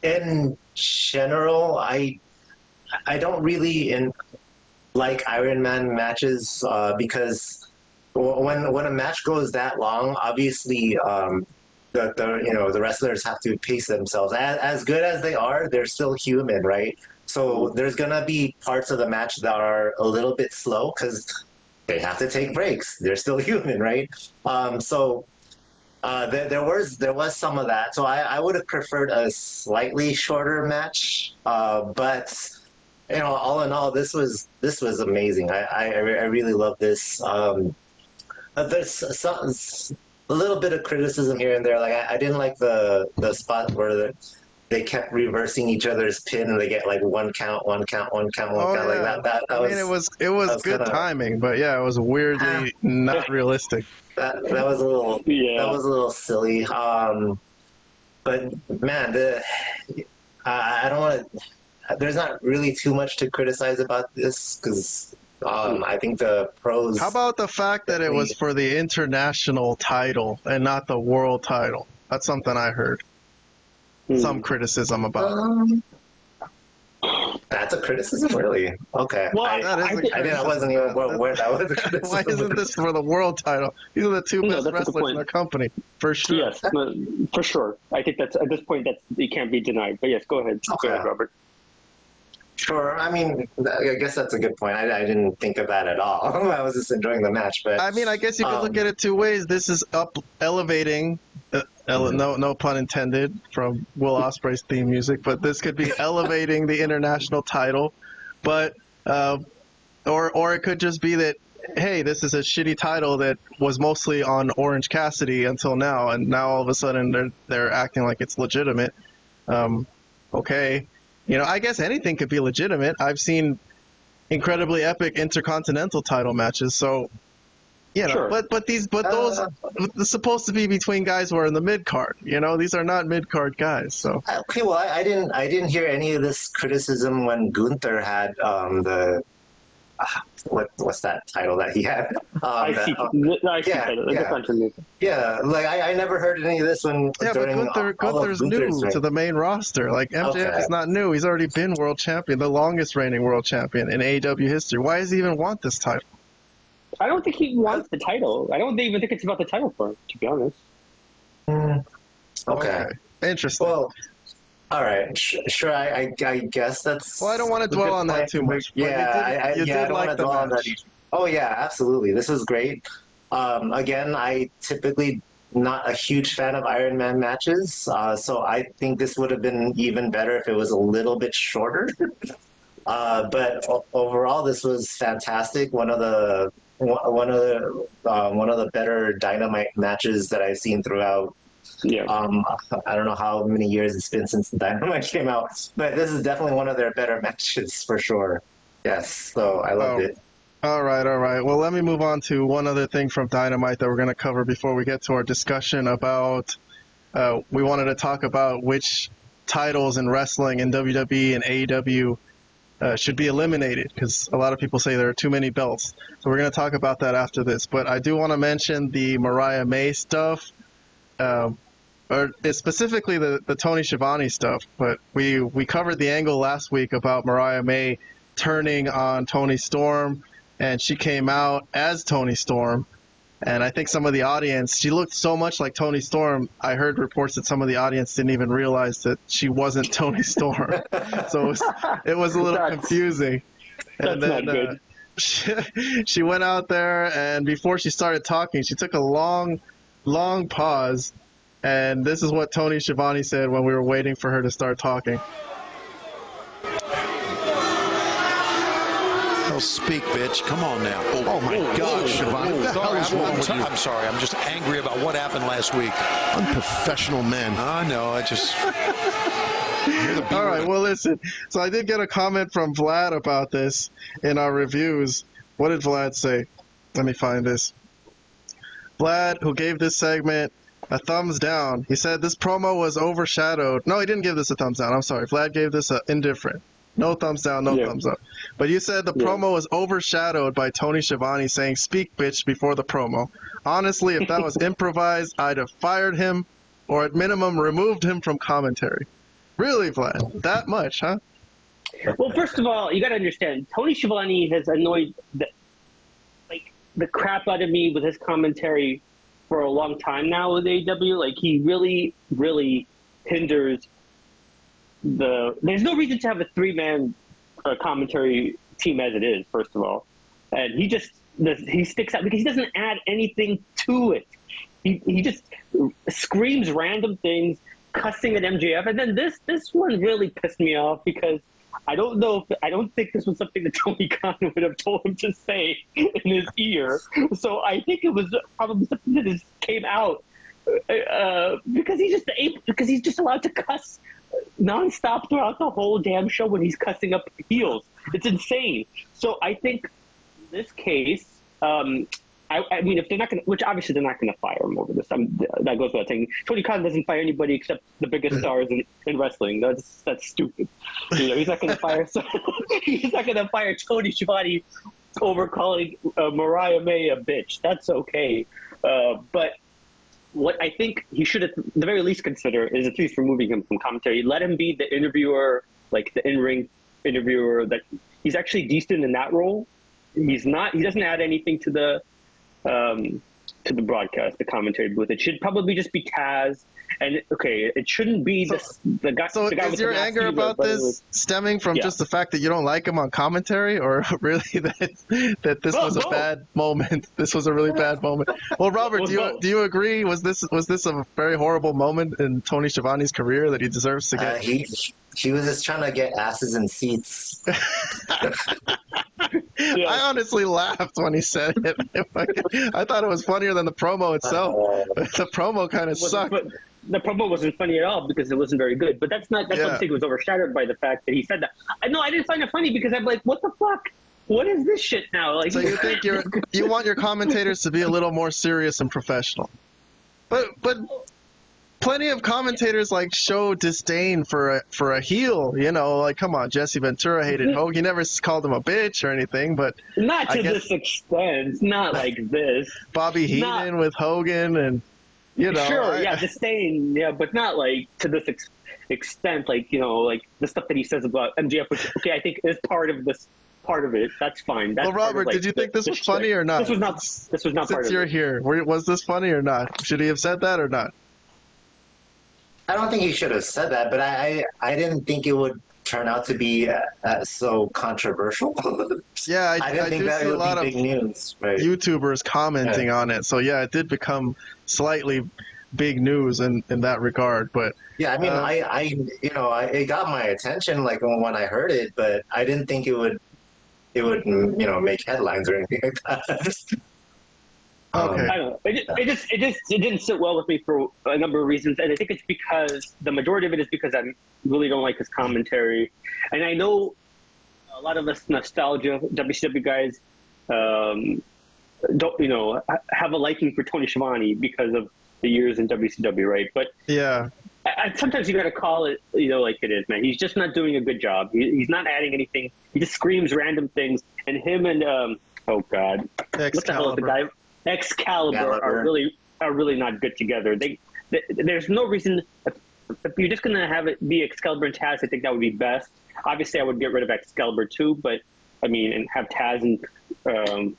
in general, I don't really like Iron Man matches because when a match goes that long, obviously the wrestlers have to pace themselves. As good as they are, they're still human, right? So there's gonna be parts of the match that are a little bit slow because they have to take breaks. They're still human, right? There was some of that. So I would have preferred a slightly shorter match. But all in all, this was amazing. I really love this. There's a little bit of criticism here and there. Like I didn't like the spot where they kept reversing each other's pin and they get like one count. Like that it was good timing, but yeah, it was weirdly not realistic. That was a little that was a little silly. But man, I don't want to. There's not really too much to criticize about this because I think the pros. How about the fact that it was for the international title and not the world title? That's something I heard. Some criticism about it. That's a criticism, really? Okay. Well, I wasn't even aware that was a criticism. Why isn't this for the world title? These are the two best wrestlers in the company, for sure. Yes, for sure. I think that's at this point it can't be denied. But yes, go ahead. Okay. Go ahead, Robert. Sure. I mean, I guess that's a good point. I didn't think of that at all. I was just enjoying the match, but I mean, I guess you could look at it two ways. This is elevating. No pun intended from Will Ospreay's theme music, but this could be elevating the international title, but or it could just be that, hey, this is a shitty title that was mostly on Orange Cassidy until now, and now all of a sudden they're acting like it's legitimate. Okay, I guess anything could be legitimate. I've seen incredibly epic intercontinental title matches, so. Sure. But those are supposed to be between guys who are in the mid card. These are not mid card guys. So okay, well, I didn't hear any of this criticism when Gunther had the what's that title that he had? Yeah. Like I never heard any of this when. Yeah, during but Gunther's new to the main roster. Like MJF is not new. He's already been world champion, the longest reigning world champion in AEW history. Why does he even want this title? I don't think he wants the title. I don't even think it's about the title for him, to be honest. Okay. Interesting. Well, all right. Sure. I guess that's. Well, I don't want to dwell on that too much. Yeah, I don't want to dwell on that. Oh yeah, absolutely. This was great. Again, I typically not a huge fan of Iron Man matches, so I think this would have been even better if it was a little bit shorter. But overall, this was fantastic. One of the better Dynamite matches that I've seen throughout. Yeah. I don't know how many years it's been since Dynamite came out, but this is definitely one of their better matches for sure. Yes, so I loved it. All right. Well, let me move on to one other thing from Dynamite that we're going to cover before we get to our discussion about. We wanted to talk about which titles in wrestling in WWE and AEW should be eliminated because a lot of people say there are too many belts. So we're going to talk about that after this. But I do want to mention the Mariah May stuff, or specifically the Toni Schiavone stuff. But we covered the angle last week about Mariah May turning on Toni Storm, and she came out as Toni Storm. And I think some of the audience, she looked so much like Toni Storm. I heard reports that some of the audience didn't even realize that she wasn't Toni Storm. So it was a little confusing. And that's not good. She went out there, and before she started talking, she took a long pause. And this is what Toni Schiavone said when we were waiting for her to start talking. Speak, bitch. Come on now. Oh my God, Schiavone. What the hell is wrong with you? I'm sorry. I'm just angry about what happened last week. Unprofessional men. I know. I just... All right. Well, listen. So I did get a comment from Vlad about this in our reviews. What did Vlad say? Let me find this. Vlad, who gave this segment a thumbs down. He said this promo was overshadowed. No, he didn't give this a thumbs down. I'm sorry. Vlad gave this a indifferent. No thumbs down, no thumbs up. But you said the promo was overshadowed by Toni Schiavone saying, "Speak, bitch," before the promo. Honestly, if that was improvised, I'd have fired him or at minimum removed him from commentary. Really, Vlad? That much, huh? Well, first of all, you got to understand, Toni Schiavone has annoyed the crap out of me with his commentary for a long time now with AEW. Like, he really, really hinders there's no reason to have a 3-man commentary team as it is, first of all. And he just he sticks out because he doesn't add anything to it. He just screams random things, cussing at MJF, and then this one really pissed me off because I don't think this was something that Tony Khan would have told him to say in his ear. So I think it was probably something that just came out because he's just allowed to cuss nonstop throughout the whole damn show when he's cussing up heels. It's insane. So I think in this case, I mean, if they're not going to, which obviously they're not going to fire him over this. That goes without saying. Tony Khan doesn't fire anybody except the biggest stars in wrestling. That's stupid. He's not going to fire. So he's not going to fire Tony Schiavone over calling Mariah May a bitch. That's okay. But what I think he should at the very least consider is at least removing him from commentary. Let him be the interviewer, like the in-ring interviewer. That he's actually decent in that role. He's not. He doesn't add anything to the broadcast, the commentary booth. It should probably just be Taz. And okay, it shouldn't be the guy. So the guy is with your the anger about this stemming from just the fact that you don't like him on commentary, or really that this was a bad moment? This was a really bad moment. Well, Robert, do you agree? Was this a very horrible moment in Tony Schiavone's career that he deserves to get? He was just trying to get asses in seats. I honestly laughed when he said it. I thought it was funnier than the promo itself. The promo kind of sucked. The promo wasn't funny at all because it wasn't very good. But that's what I'm saying. It was overshadowed by the fact that he said that. I didn't find it funny because I'm like, what the fuck? What is this shit now? Like, so you think you want your commentators to be a little more serious and professional, but plenty of commentators like show disdain for a heel. Like, come on, Jesse Ventura hated Hogan. He never called him a bitch or anything, but not to this extent. Not like this. Bobby Heenan with Hogan and sure, disdain, but not like to this extent. Like like the stuff that he says about MJF, which I think is part of it. That's fine. That's well, Robert, did you think this was funny or not? This was not Since part of it. Since you're here, was this funny or not? Should he have said that or not? I don't think he should have said that, but I didn't think it would turn out to be so controversial. Yeah, I didn't think that see would a lot be big news. Right? YouTubers commenting on it, so yeah, it did become slightly big news in that regard. But yeah, I mean, it got my attention like when I heard it, but I didn't think it would make headlines or anything like that. Okay. I don't know. It didn't sit well with me for a number of reasons, and I think it's because the majority of it is because I really don't like his commentary, and I know a lot of us nostalgia WCW guys don't have a liking for Tony Schiavone because of the years in WCW, right? But yeah, sometimes you got to call it like it is, man. He's just not doing a good job. He's not adding anything. He just screams random things, and him and oh god, what the hell is the guy? Excalibur are really not good together. There's no reason if you're just gonna have it be Excalibur and Taz. I think that would be best. Obviously, I would get rid of Excalibur too, but I mean, and have Taz and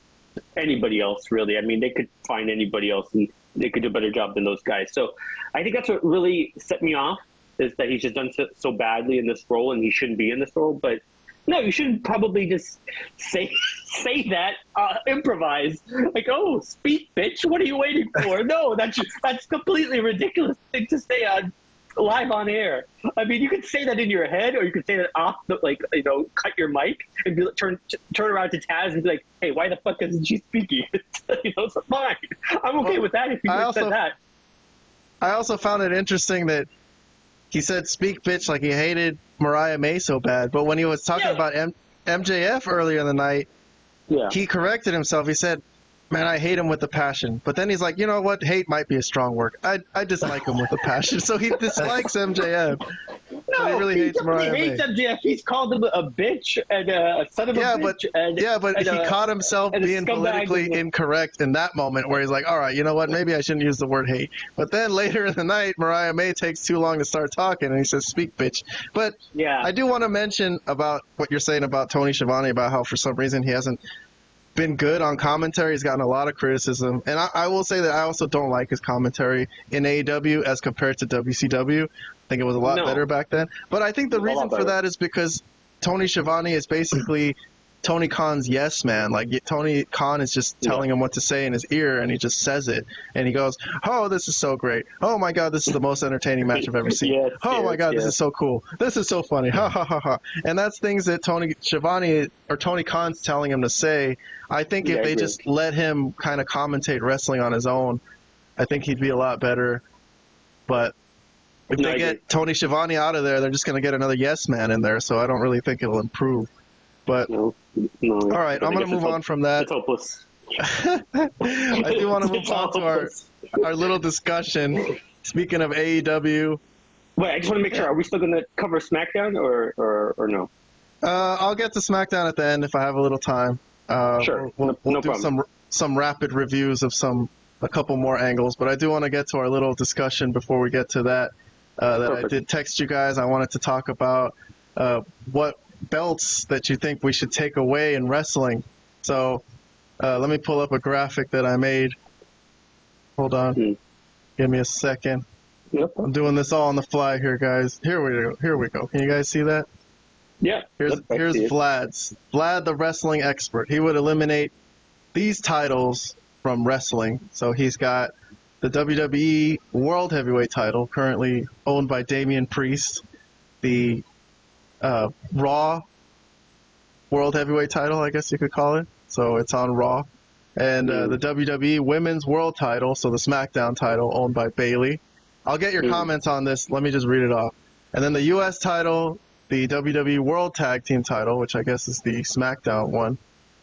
anybody else really. I mean, they could find anybody else and they could do a better job than those guys. So I think that's what really set me off is that he's just done so badly in this role and he shouldn't be in this role. But no, you shouldn't probably just say that, improvise. Like, oh, speak, bitch. What are you waiting for? No, that's completely ridiculous thing to say live on air. I mean, you could say that in your head, or you could say that off cut your mic and turn around to Taz and be like, hey, why the fuck isn't she speaking? It's fine. I'm okay with that if you said that. I also found it interesting that he said speak bitch like he hated Mariah May so bad, but when he was talking about MJF earlier in the night, he corrected himself. He said, man, I hate him with a passion. But then he's like, you know what? Hate might be a strong word. I dislike him with a passion. So he dislikes MJF. No, he really hates Mariah May. He hates MJF. He's called him a bitch and a son of a bitch. But he caught himself being politically incorrect in that moment where he's like, all right, you know what? Maybe I shouldn't use the word hate. But then later in the night, Mariah May takes too long to start talking, and he says, speak, bitch. But I do want to mention about what you're saying about Tony Schiavone, about how for some reason he hasn't been good on commentary. He's gotten a lot of criticism, and I will say that I also don't like his commentary in AEW as compared to WCW. I think it was a lot better back then. But I think the reason for that is because Tony Schiavone is basically Tony Khan's yes man. Like Tony Khan is just telling him what to say in his ear, and he just says it, and he goes, "Oh, this is so great! Oh my God, this is the most entertaining match I've ever seen! Yes, oh my yes, God, yes. this is so cool! This is so funny! Ha ha ha ha!" And that's things that Schiavone or Tony Khan's telling him to say. I think if they just let him kind of commentate wrestling on his own, I think he'd be a lot better. But if they get Tony Schiavone out of there, they're just going to get another yes man in there. So I don't really think it'll improve. But No. all right, I'm going to move on from that. It's hopeless. I do want to move on to our little discussion. Speaking of AEW. Wait, I just want to make sure. Are we still going to cover SmackDown or no? I'll get to SmackDown at the end if I have a little time. Sure. We'll no do problem. some rapid reviews of a couple more angles, but I do want to get to our little discussion before we get to that. I did text you guys. I wanted to talk about what belts that you think we should take away in wrestling. So let me pull up a graphic that I made. Hold on. Give me a second. Yep. I'm doing this all on the fly here, guys. Here we go. Can you guys see that? Yeah. Here's Vlad's. Vlad, the wrestling expert. He would eliminate these titles from wrestling. So he's got the WWE World Heavyweight title, currently owned by Damian Priest. The Raw World Heavyweight title, I guess you could call it. So it's on Raw. And the WWE Women's World title, so the SmackDown title, owned by Bayley. I'll get your comments on this. Let me just read it off. And then the U.S. title, the WWE World Tag Team title, which I guess is the SmackDown one,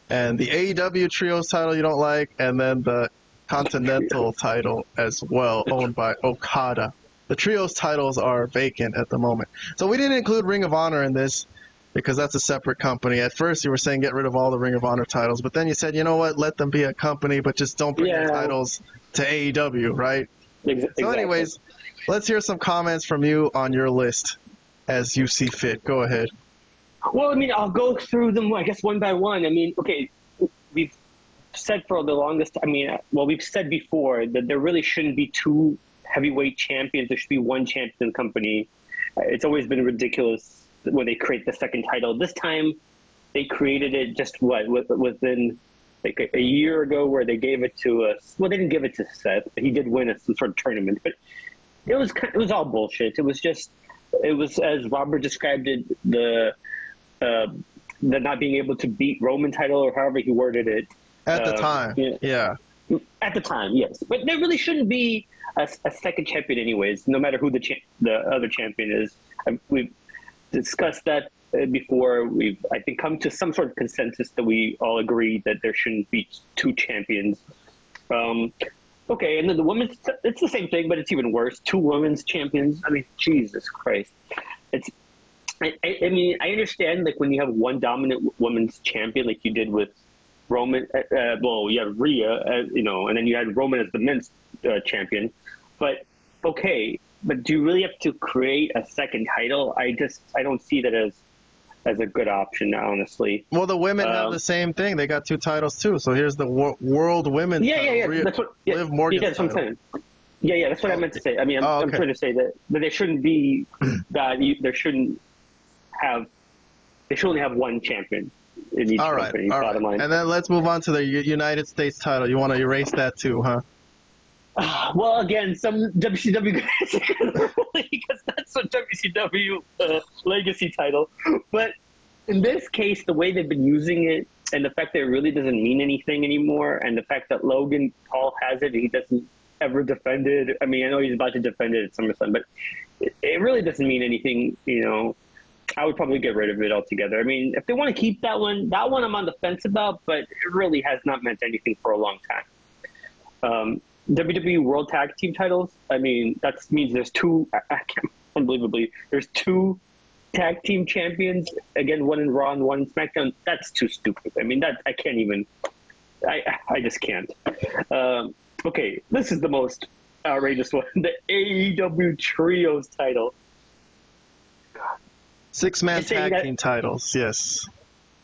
and the AEW Trios title you don't like, and then the Continental title as well, owned by Okada. The Trios titles are vacant at the moment. So we didn't include Ring of Honor in this because that's a separate company. At first you were saying get rid of all the Ring of Honor titles, but then you said, you know what, let them be a company, but just don't bring the titles to AEW, right? Exactly. So anyways, let's hear some comments from you on your list as you see fit. Go ahead. Well, I mean, I'll go through them, I guess, one by one. I mean, okay, we've said for the longest, we've said before that there really shouldn't be two heavyweight champions. There should be one champion company. It's always been ridiculous when they create the second title. This time, they created it just, within like a year ago where they gave it to us. Well, they didn't give it to Seth, but he did win some sort of tournament. But it was all bullshit. It was, as Robert described it, the not being able to beat Roman title, or however he worded it. At the time, yeah. At the time, yes. But there really shouldn't be a second champion anyways, no matter who the other champion is. We've discussed that before. We've, I think, come to some sort of consensus that we all agree that there shouldn't be two champions. Okay, and then the women's, it's the same thing, but it's even worse. Two women's champions. I mean, Jesus Christ. I mean, I understand, like, when you have one dominant women's champion, like you did with Roman, you have Rhea, and then you had Roman as the men's champion. But, okay, but do you really have to create a second title? I don't see that as a good option, honestly. Well, the women have the same thing. They got two titles, too. So here's the World Women's title. Yeah. That's what, Liv Morgan's that's what I'm saying. Yeah, that's what I meant to say. I mean, I'm trying to say that there shouldn't be that. They should only have one champion in each company. Bottom line. And then let's move on to the United States title. You want to erase that too, huh? Well, again, some WCW guys are going to because that's a WCW legacy title. But in this case, the way they've been using it, and the fact that it really doesn't mean anything anymore, and the fact that Logan Paul has it and he doesn't ever defend it. I mean, I know he's about to defend it at SummerSlam, but it really doesn't mean anything, I would probably get rid of it altogether. I mean, if they want to keep that one I'm on the fence about, but it really has not meant anything for a long time. WWE World Tag Team titles, I mean, that means there's two, unbelievably, there's two tag team champions, again, one in Raw and one in SmackDown. That's too stupid. I mean, I can't even, I just can't. Okay, this is the most outrageous one, the AEW Trios title. Six-man tag team titles, yes.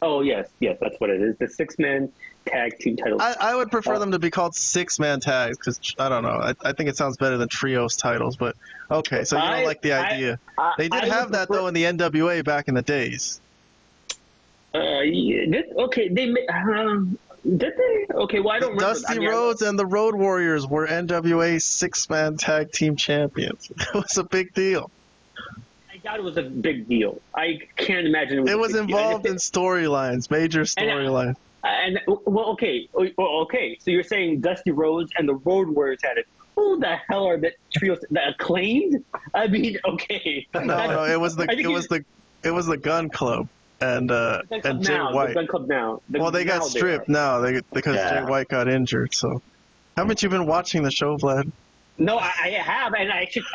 Oh, yes, that's what it is. The six-man tag team titles. I would prefer them to be called six-man tags because, I don't know, I think it sounds better than trios titles, but okay, so you don't like the idea. They did have that, though, in the NWA back in the days. Okay, did they? Okay, well I don't remember. Dusty Rhodes and the Road Warriors were NWA six-man tag team champions. It was a big deal. I doubt it was a big deal. I can't imagine it was involved in storylines, major storylines. Okay. So you're saying Dusty Rhodes and the Road Warriors had it. Who the hell are the trios? The Acclaimed? I mean, okay. No, it was the Gun Club and Jay White. The Gun Club now. They got stripped now because Jay White got injured. So, haven't you been watching the show, Vlad? No, I have, and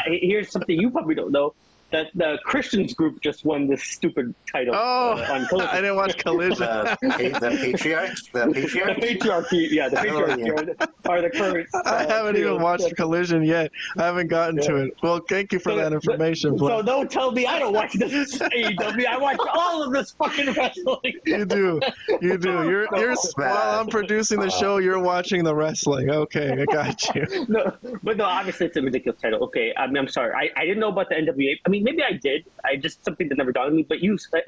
here's something you probably don't know. That the Christians group just won this stupid title. On Collision. I didn't watch Collision. The patriarch? The patriarchy, yeah, the patriarchy are the current. I haven't even watched Collision yet. I haven't gotten to it. Well, thank you for that information. So don't tell me I don't watch this AEW. I watch all of this fucking wrestling. You do. You're while I'm producing the show, you're watching the wrestling. Okay, I got you. No, obviously it's a ridiculous title. Okay, I'm sorry. I didn't know about the NWA. I mean, maybe I did. I just something that never dawned on me. But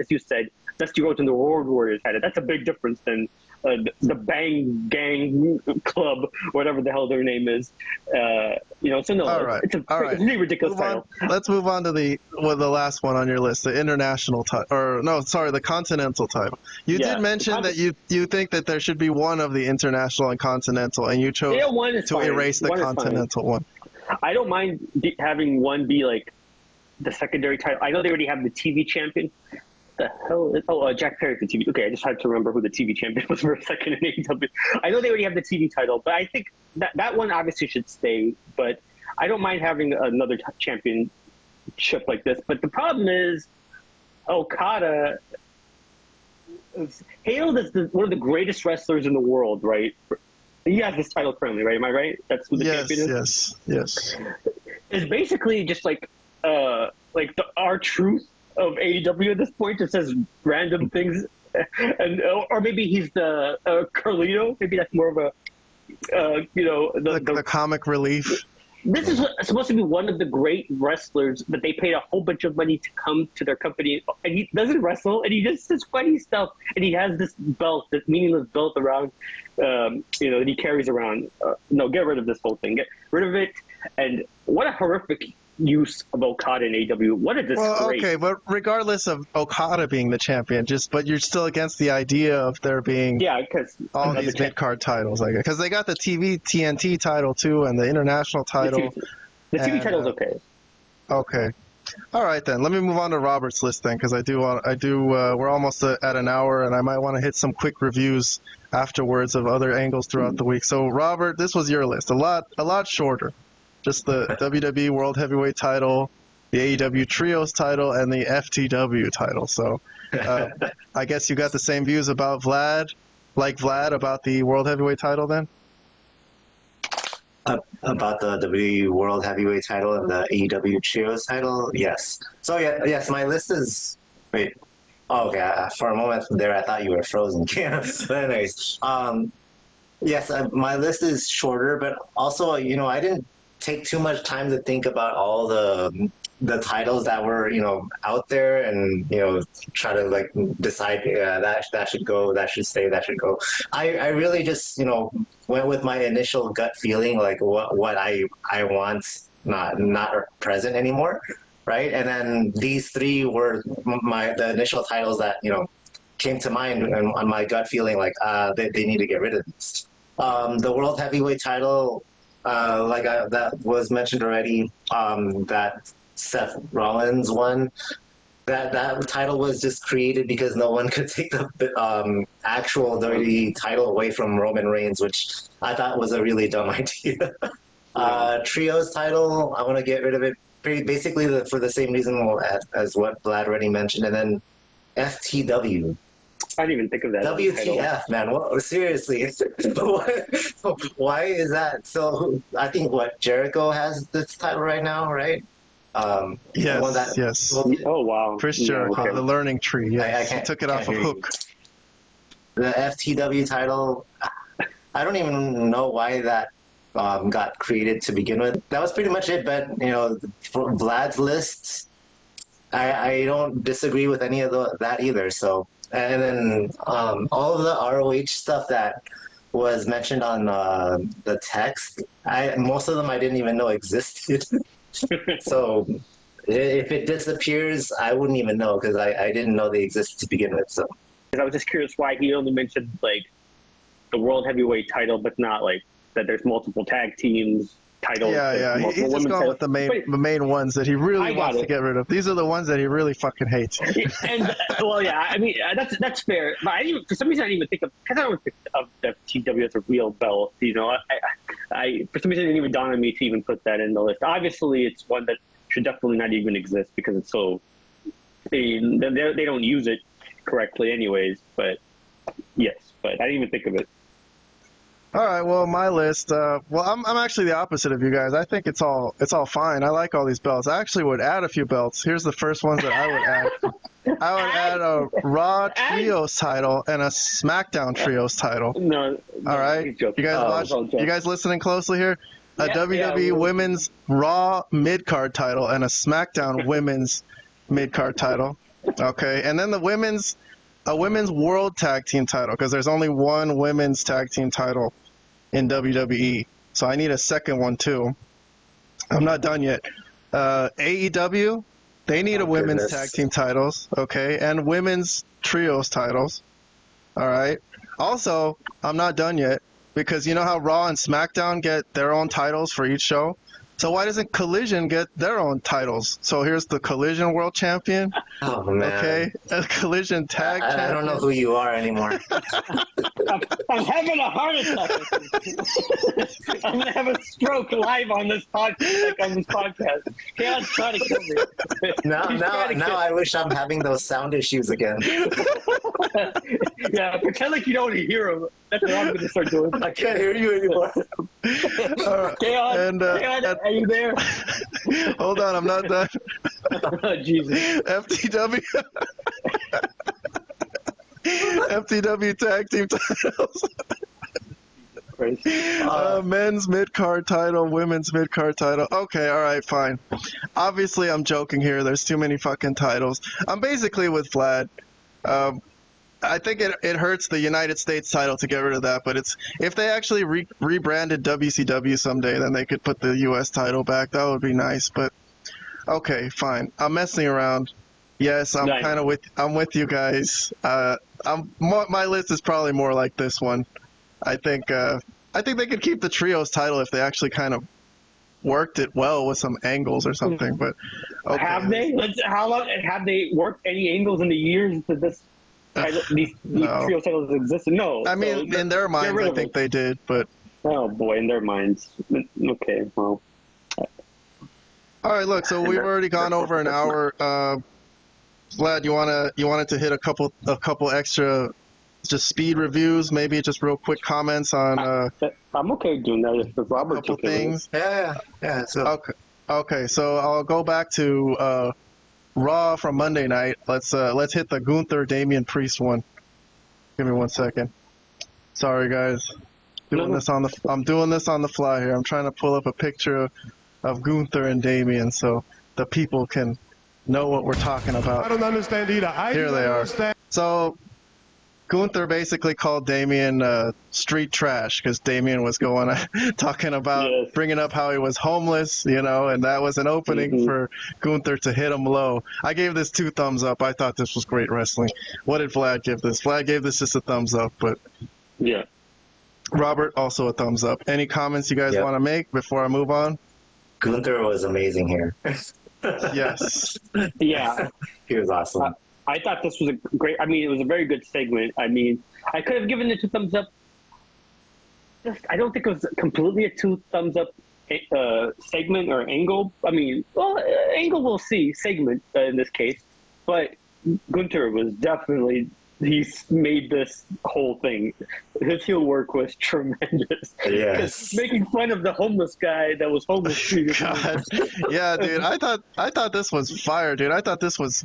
as you said, Dusty Rhodes and the Road Warriors had it. That's a big difference than the Bang Gang Club, whatever the hell their name is. So no, all right. It's a really ridiculous title. Let's move on to the last one on your list, the international title, the continental title. You did mention that you think that there should be one of the international and continental, and you chose to erase the continental one. I don't mind having one be like the secondary title. I know they already have the TV champion. The hell? Jack Perry's the TV. Okay, I just had to remember who the TV champion was for a second in AEW. I know they already have the TV title, but I think that one obviously should stay. But I don't mind having another championship like this. But the problem is, Okada is hailed as one of the greatest wrestlers in the world, right? He has this title currently, right? Am I right? That's who the champion is? Yes. It's basically just like the R-Truth of AEW at this point. It says random things, or maybe he's the Carlito. Maybe that's more of a the comic relief. This is supposed to be one of the great wrestlers, but they paid a whole bunch of money to come to their company, and he doesn't wrestle, and he just says funny stuff, and he has this belt, this meaningless belt around, that he carries around. No, get rid of this whole thing. Get rid of it. And what a horrific use of Okada in AEW. What a disgrace. Well, okay, but regardless of Okada being the champion, but you're still against the idea of there being all these mid-card titles, because they got the TNT title too, and the international title. The TV title's okay. Okay. All right then. Let me move on to Robert's list then, because we're almost at an hour, and I might want to hit some quick reviews afterwards of other angles throughout the week. So Robert, this was your list. A lot shorter. Just the WWE World Heavyweight title, the AEW Trios title, and the FTW title. So I guess you got the same views about Vlad about the World Heavyweight title then? About the WWE World Heavyweight title and the AEW Trios title? Yes. So yes, my list is... Wait. Oh, okay. For a moment there, I thought you were frozen. But anyways, yes, my list is shorter, but also, I didn't take too much time to think about all the titles that were out there, and try to decide that should go, that should stay, that should go. I really just went with my initial gut feeling, like what I want not present anymore, right? And then these three were the initial titles that came to mind, and on my gut feeling, they need to get rid of this. The World Heavyweight title, that was mentioned already, that Seth Rollins won. That title was just created because no one could take the actual WWE title away from Roman Reigns, which I thought was a really dumb idea. Trios title, I want to get rid of it basically for the same reason as what Vlad already mentioned. And then FTW. I didn't even think of that. WTF, man. Seriously. Why is that? So I think Jericho has this title right now, right? Yes. Oh, wow. Chris Jericho, okay. The Learning Tree. Yes. He took it off a hook. The FTW title, I don't even know why that got created to begin with. That was pretty much it, but, for Vlad's list, I don't disagrei with any of that either. So, and then all of the ROH stuff that was mentioned on the text, most of them I didn't even know existed. So if it disappears, I wouldn't even know because I didn't know they existed to begin with. So I was just curious why he only mentioned like the world heavyweight title, but not like that there's multiple tag teams titles. Yeah. He's just going with the main ones that he really wants to get rid of. These are the ones that he really fucking hates. And well, yeah, I mean that's fair. But for some reason I didn't even think of because I don't think of the TW as a real belt. You know, I for some reason it didn't even dawn on me to even put that in the list. Obviously, it's one that should definitely not even exist because it's so they don't use it correctly anyways. But yes, but I didn't even think of it. All right, well, my list. Well, I'm actually the opposite of you guys. I think it's all fine. I like all these belts. I actually would add a few belts. Here's the first ones that I would add. I would add a Raw Trios title and a SmackDown Trios title. No. All right, you guys You guys listening closely here? A WWE Women's Raw Mid Card title and a SmackDown Women's Mid Card title. Okay, and then a women's World Tag Team title because there's only one women's tag team title in WWE. So I need a second one too. I'm not done yet. AEW, they need a women's tag team titles, okay, and women's trios titles. All right. Also, I'm not done yet because you know how Raw and SmackDown get their own titles for each show? So why doesn't Collision get their own titles? So here's the Collision World Champion. Oh, man. Okay, a Collision Tag Champion. I don't know who you are anymore. I'm having a heart attack. I'm going to have a stroke live on this podcast. Chaos trying to kill me. Now I wish I'm having those sound issues again. Yeah, pretend like you don't hear them. That's what I'm going to start doing. I can't hear you anymore. Chaos, are you there? Hold on, I'm not done. Oh, Jesus. FTW. FTW tag team titles. Men's mid-card title, women's mid-card title. Okay, all right, fine. Obviously, I'm joking here. There's too many fucking titles. I'm basically with Vlad. I think it hurts the United States title to get rid of that, but if they actually rebranded WCW someday, then they could put the US title back. That would be nice, but okay, fine. I'm messing around. Yes, I'm with you guys. My list is probably more like this one. I think they could keep the trios title if they actually kind of worked it well with some angles or something. But okay. Have they? How long have they worked any angles in the years that this? These trio titles existed? No. I mean, in their minds, I think they did, but oh boy, in their minds. Okay, well. All right, look. So we've already gone over an hour. Vlad, you wanted to hit a couple extra, just speed reviews, maybe just real quick comments on. I'm okay doing that if Robert's couple things. Yeah. So. Okay. So I'll go back to Raw from Monday night. Let's hit the Gunther Damian Priest one. Give me 1 second. Sorry guys. I'm doing this on the fly here. I'm trying to pull up a picture of Gunther and Damian so the people can know what we're talking about. I don't understand either. Here they are. So Gunther basically called Damian street trash because Damian was talking about bringing up how he was homeless, and that was an opening for Gunther to hit him low. I gave this 2 thumbs up. I thought this was great wrestling. What did Vlad give this? Vlad gave this just a thumbs up, but yeah. Robert, also a thumbs up. Any comments you guys want to make before I move on? Gunther was amazing here. Yes. Yeah. He was awesome. I thought this was a great. I mean, it was a very good segment. I mean, I could have given it 2 thumbs up. I don't think it was completely a 2 thumbs up segment or angle. I mean, well, angle we'll see. Segment in this case, but Gunther was definitely. He's made this whole thing. His heel work was tremendous. Yes. Making fun of the homeless guy that was homeless. God. Yeah, dude. I thought this was fire, dude. I thought this was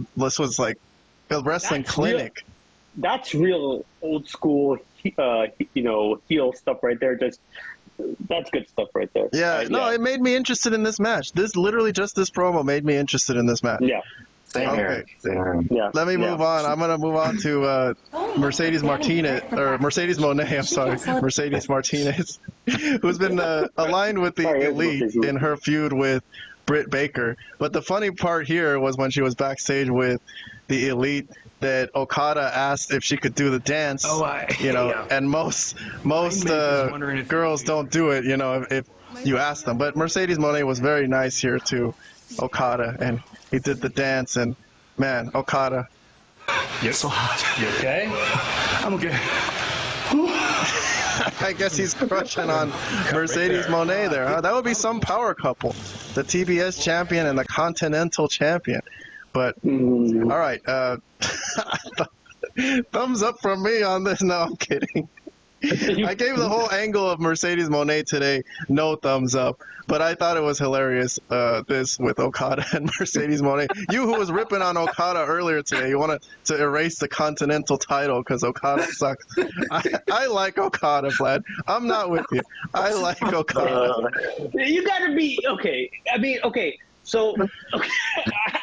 like a wrestling clinic. That's real old school, heel stuff right there. That's good stuff right there. Yeah. It made me interested in this match. This promo made me interested in this match. Yeah. Same here. Yeah. Let me move on. I'm gonna move on to Mercedes Martinez or Mercedes Moné. I'm sorry, Mercedes Martinez, who's been aligned with the Elite in her feud with Britt Baker. But the funny part here was when she was backstage with the Elite that Okada asked if she could do the dance. And most girls don't do it. If you ask them. But Mercedes Moné was very nice here to Okada, and he did the dance, and man, Okada. You're so hot. You okay? I'm okay. I guess he's crushing on Mercedes Moné there, huh? That would be some power couple. The TBS champion and the Continental champion. But, all right. Thumbs up from me on this. No, I'm kidding. I gave the whole angle of Mercedes Moné today no thumbs up, but I thought it was hilarious, this with Okada and Mercedes Moné. You who was ripping on Okada earlier today, you wanted to erase the Continental title because Okada sucks. I like Okada, Vlad. I'm not with you. I like Okada. You gotta be, okay. I mean, okay. So, okay,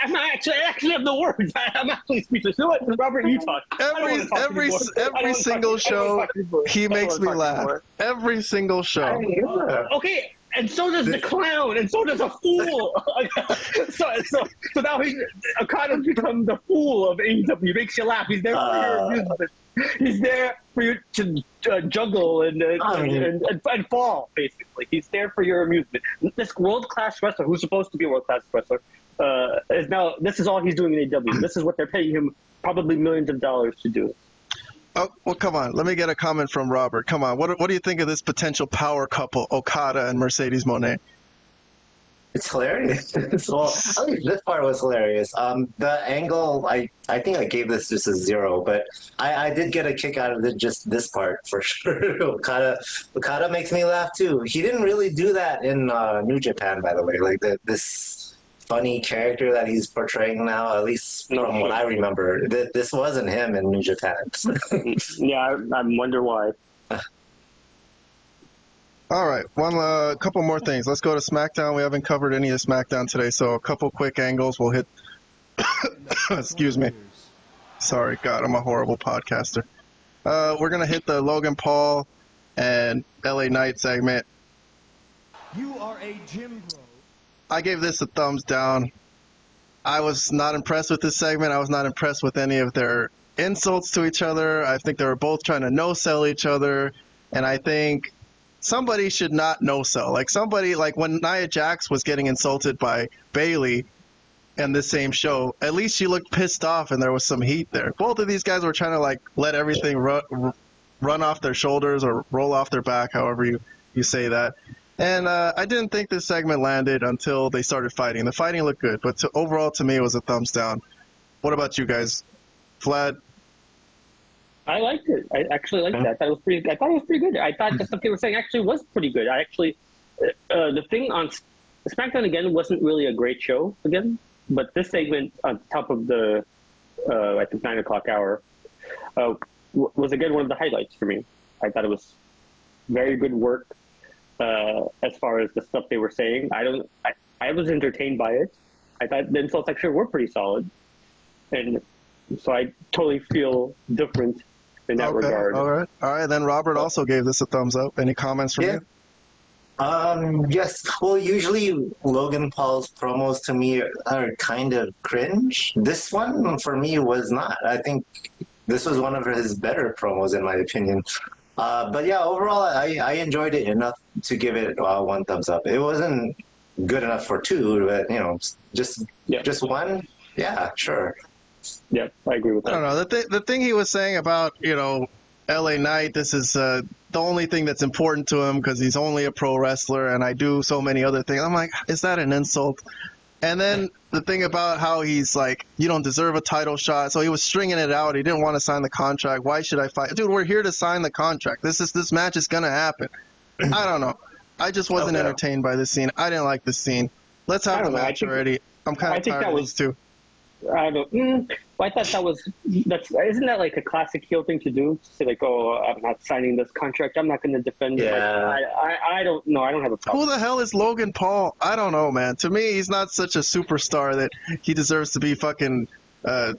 I'm not actually have the words. I'm actually speechless. You know what, Robert, you talk. Every single show, he makes me laugh. Every single show. Okay, and so does the clown, and so does a fool. so now Okada's become the fool of AEW. He makes you laugh. He's there for your amusement. He's there for you to juggle and fall, basically. He's there for your amusement. This world-class wrestler, who's supposed to be a world-class wrestler, this is all he's doing in AEW. This is what they're paying him probably millions of dollars to do. Oh, well, come on. Let me get a comment from Robert. Come on. What do you think of this potential power couple, Okada and Mercedes Moné? It's hilarious. Well, I think this part was hilarious. The angle, I think I gave this just a 0, but I did get a kick out of just this part for sure. Okada makes me laugh too. He didn't really do that in New Japan, by the way. Like this funny character that he's portraying now, at least from what I remember, this wasn't him in New Japan. Yeah, I wonder why. All right, a couple more things. Let's go to SmackDown. We haven't covered any of SmackDown today, so a couple quick angles. We'll hit. Excuse me. Sorry, God, I'm a horrible podcaster. We're gonna hit the Logan Paul and LA Knight segment. You are a gym bro. I gave this a thumbs down. I was not impressed with this segment. I was not impressed with any of their insults to each other. I think they were both trying to no-sell each other, and I think somebody should not no-sell. Like when Nia Jax was getting insulted by Bayley in the same show, at least she looked pissed off and there was some heat there. Both of these guys were trying to let everything run off their shoulders or roll off their back, however you say that. And I didn't think this segment landed until they started fighting. The fighting looked good, but overall to me it was a thumbs down. What about you guys? Vlad? I liked it. I actually liked that. I thought it was pretty good. I thought the stuff they were saying actually was pretty good. The thing on SmackDown again wasn't really a great show again, but this segment on top of the I think 9 o'clock hour was again one of the highlights for me. I thought it was very good work as far as the stuff they were saying. I was entertained by it. I thought the insults actually were pretty solid, and so I totally feel different in that regard. All right. Then Robert also gave this a thumbs up. Any comments from you? Yes. Well, usually Logan Paul's promos to me are kind of cringe. This one for me was not. I think this was one of his better promos in my opinion. But yeah, overall I enjoyed it enough to give it 1 thumbs up. It wasn't good enough for 2, but just 1. Yeah, sure. Yeah, I agree with that. I don't know. The thing he was saying about, LA Knight, this is the only thing that's important to him because he's only a pro wrestler and I do so many other things. I'm like, is that an insult? And then the thing about how he's like, you don't deserve a title shot. So he was stringing it out. He didn't want to sign the contract. Why should I fight? Dude, we're here to sign the contract. This match is going to happen. I don't know. I just wasn't entertained by this scene. I didn't like this scene. Let's have the match already. I'm kind of tired of these two. I don't. Well, I thought isn't that like a classic heel thing to do? To say like, oh, I'm not signing this contract. I'm not going to defend it. Yeah. I don't know. I don't have a problem. Who the hell is Logan Paul? I don't know, man. To me, he's not such a superstar that he deserves to be fucking. But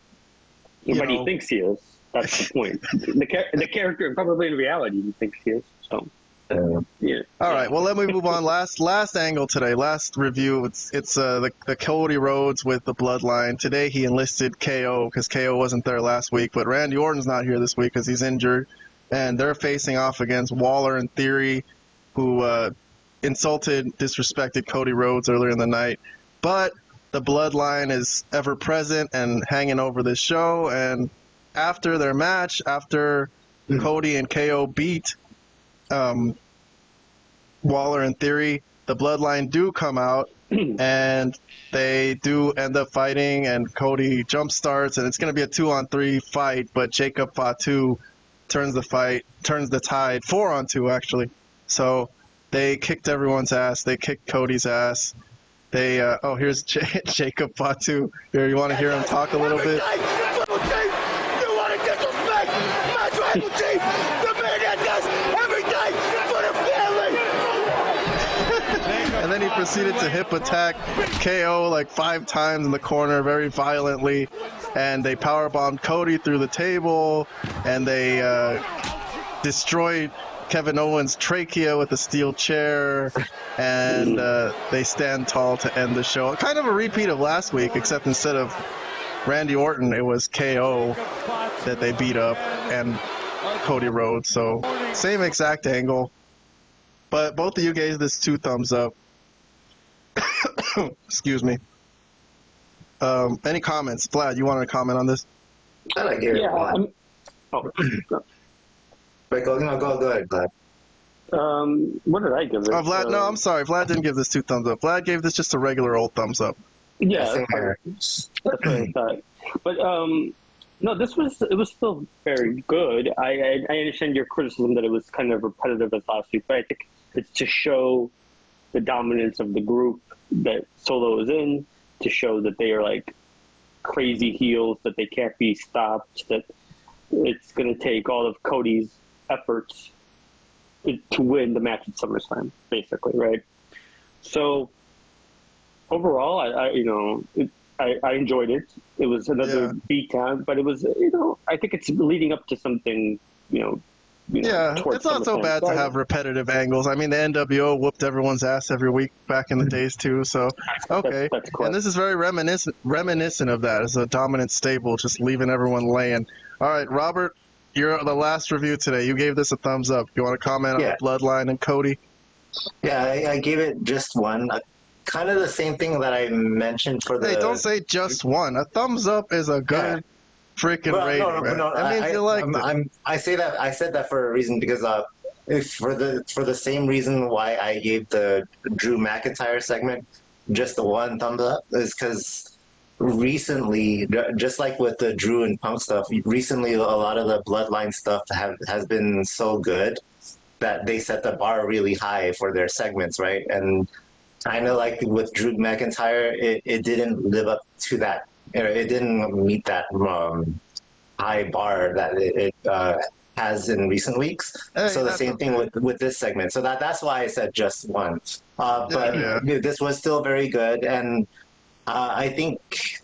he thinks he is. That's the point. The character, probably in reality, he thinks he is. So. Yeah. All right. Well, let me move on. Last angle today. Last review. It's the Cody Rhodes with the Bloodline. Today he enlisted KO because KO wasn't there last week, but Randy Orton's not here this week because he's injured, and they're facing off against Waller and Theory, who insulted, disrespected Cody Rhodes earlier in the night. But the Bloodline is ever present and hanging over this show. And after their match, after Cody and KO beat Waller and Theory, the Bloodline do come out and they do end up fighting, and Cody jump starts, and it's going to be a 2-on-3 fight, but Jacob Fatu turns the tide 4-on-2 actually. So they kicked everyone's ass. They kicked Cody's ass. They here's Jacob Fatu. Here, you want to hear him talk a little bit? You want to disrespect my tribal chief, the man that does everything for the family. And then he proceeded to hip attack KO like 5 times in the corner very violently, and they powerbombed Cody through the table, and they destroyed Kevin Owens' trachea with a steel chair, and they stand tall to end the show. Kind of a repeat of last week, except instead of Randy Orton, it was KO that they beat up, and Cody Rhodes. So same exact angle, but both of you gave this 2 thumbs up. Excuse me. Any comments? Vlad, you wanted to comment on this? I like it. Yeah. Wait, go ahead, Vlad. What did I give it? Vlad, no, I'm sorry. Vlad didn't give this 2 thumbs up. Vlad gave this just a regular old thumbs up. Yeah, that's what I thought. But no, it was still very good. I understand your criticism that it was kind of repetitive as last week, but I think it's to show the dominance of the group that Solo is in, to show that they are like crazy heels, that they can't be stopped, that it's going to take all of Cody's efforts to win the match at SummerSlam, basically, right? So overall, I enjoyed it. It was another beatdown, but it was, I think it's leading up to something, it's not so bad to have repetitive angles. I mean, the NWO whooped everyone's ass every week back in the days too. So okay, that's cool. And this is very reminiscent of that. As a dominant stable, just leaving everyone laying. All right, Robert, you're the last review today. You gave this a thumbs up. You want to comment on the Bloodline and Cody? Yeah, I gave it just 1. Kind of the same thing that I mentioned for the. Hey, don't say just 1. A thumbs up is a good freaking rating. No. That means you liked it. I said that for a reason, because for the same reason why I gave the Drew McIntyre segment just the 1 thumbs up is because recently, just like with the Drew and Punk stuff, recently a lot of the Bloodline stuff has been so good that they set the bar really high for their segments, right? And kind of like with Drew McIntyre, it didn't live up to that. It didn't meet that high bar that it has in recent weeks. So the same thing with this segment. So that's why I said just 1. But this was still very good, and I think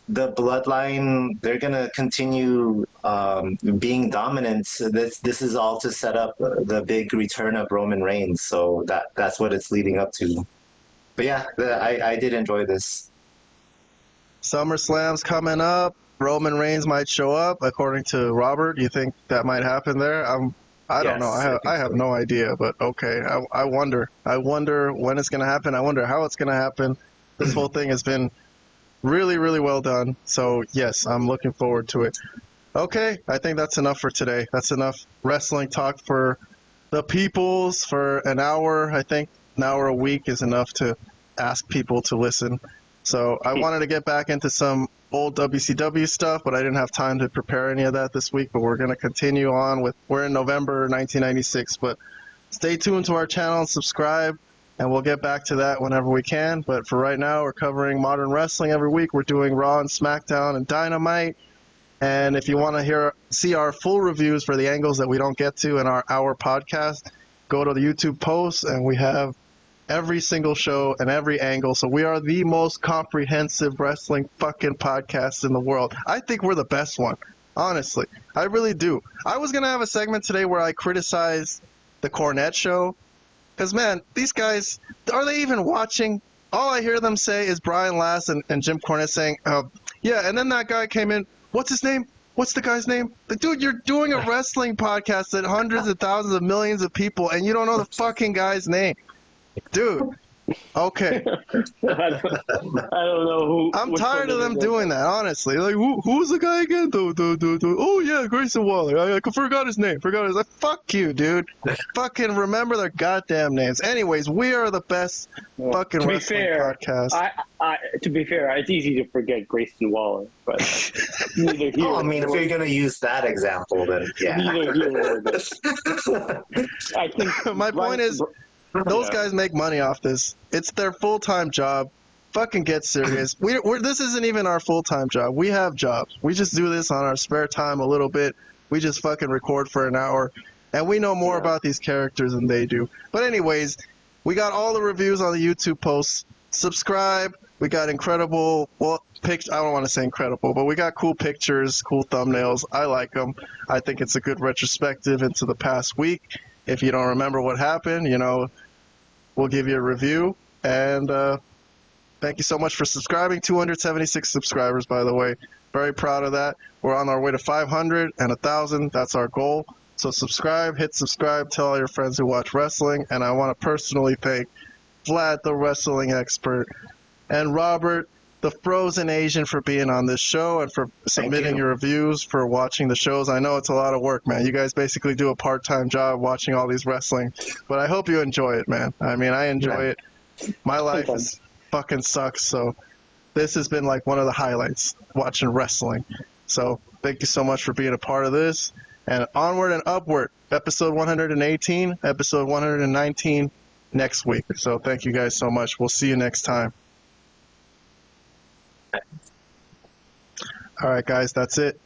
the Bloodline, they're gonna continue being dominant. This is all to set up the big return of Roman Reigns. So that's what it's leading up to. But yeah, I did enjoy this. SummerSlam's coming up. Roman Reigns might show up, according to Robert. You think that might happen there? I don't know. I have no idea, but okay. I wonder. I wonder when it's going to happen. I wonder how it's going to happen. This whole thing has been really, really well done. So, yes, I'm looking forward to it. Okay, I think that's enough for today. That's enough wrestling talk for the peoples for an hour. I think an hour a week is enough to ask people to listen. So I wanted to get back into some old WCW stuff, but I didn't have time to prepare any of that this week. But we're going to continue on we're in November 1996. But stay tuned to our channel and subscribe, and we'll get back to that whenever we can. But for right now, we're covering modern wrestling every week. We're doing Raw and SmackDown and Dynamite. And if you want to see our full reviews for the angles that we don't get to in our hour podcast, go to the YouTube post, and we have every single show and every angle. So we are the most comprehensive wrestling fucking podcast in the world. I think we're the best one, honestly. I really do. I was going to have a segment today where I criticize the Cornette show. Because, man, these guys, are they even watching? All I hear them say is Brian Last and Jim Cornette saying, yeah, and then that guy came in. What's his name? What's the guy's name? Dude, you're doing a wrestling podcast that hundreds of thousands of millions of people, and you don't know the fucking guy's name. Dude, okay. I don't know who. I'm tired of them doing that, honestly. Like, who's the guy again? Oh, yeah, Grayson Waller. I forgot his name. Fuck you, dude. Fucking remember their goddamn names. Anyways, we are the best fucking wrestling podcast. To be fair, it's easy to forget Grayson Waller, but neither here. I mean, if you're going to use that example, then yeah. Neither here nor there. I think my point is, those guys make money off this. It's their full-time job. Fucking get serious. This isn't even our full-time job. We have jobs. We just do this on our spare time a little bit. We just fucking record for an hour. And we know more about these characters than they do. But anyways, we got all the reviews on the YouTube posts. Subscribe. We got incredible, I don't want to say incredible, but we got cool pictures, cool thumbnails. I like them. I think it's a good retrospective into the past week. If you don't remember what happened, we'll give you a review. And thank you so much for subscribing. 276 subscribers, by the way. Very proud of that. We're on our way to 500 and 1,000. That's our goal. So hit subscribe, tell all your friends who watch wrestling. And I want to personally thank Vlad, the wrestling expert, and Robert, the frozen Asian, for being on this show and for submitting your reviews, for watching the shows. I know it's a lot of work, man. You guys basically do a part-time job watching all these wrestling, but I hope you enjoy it, man. I mean, I enjoy it. My life is fucking sucks, so this has been like one of the highlights, watching wrestling. So thank you so much for being a part of this, and onward and upward. Episode 118, episode 119 next week. So thank you guys so much. We'll see you next time. All right, guys, that's it.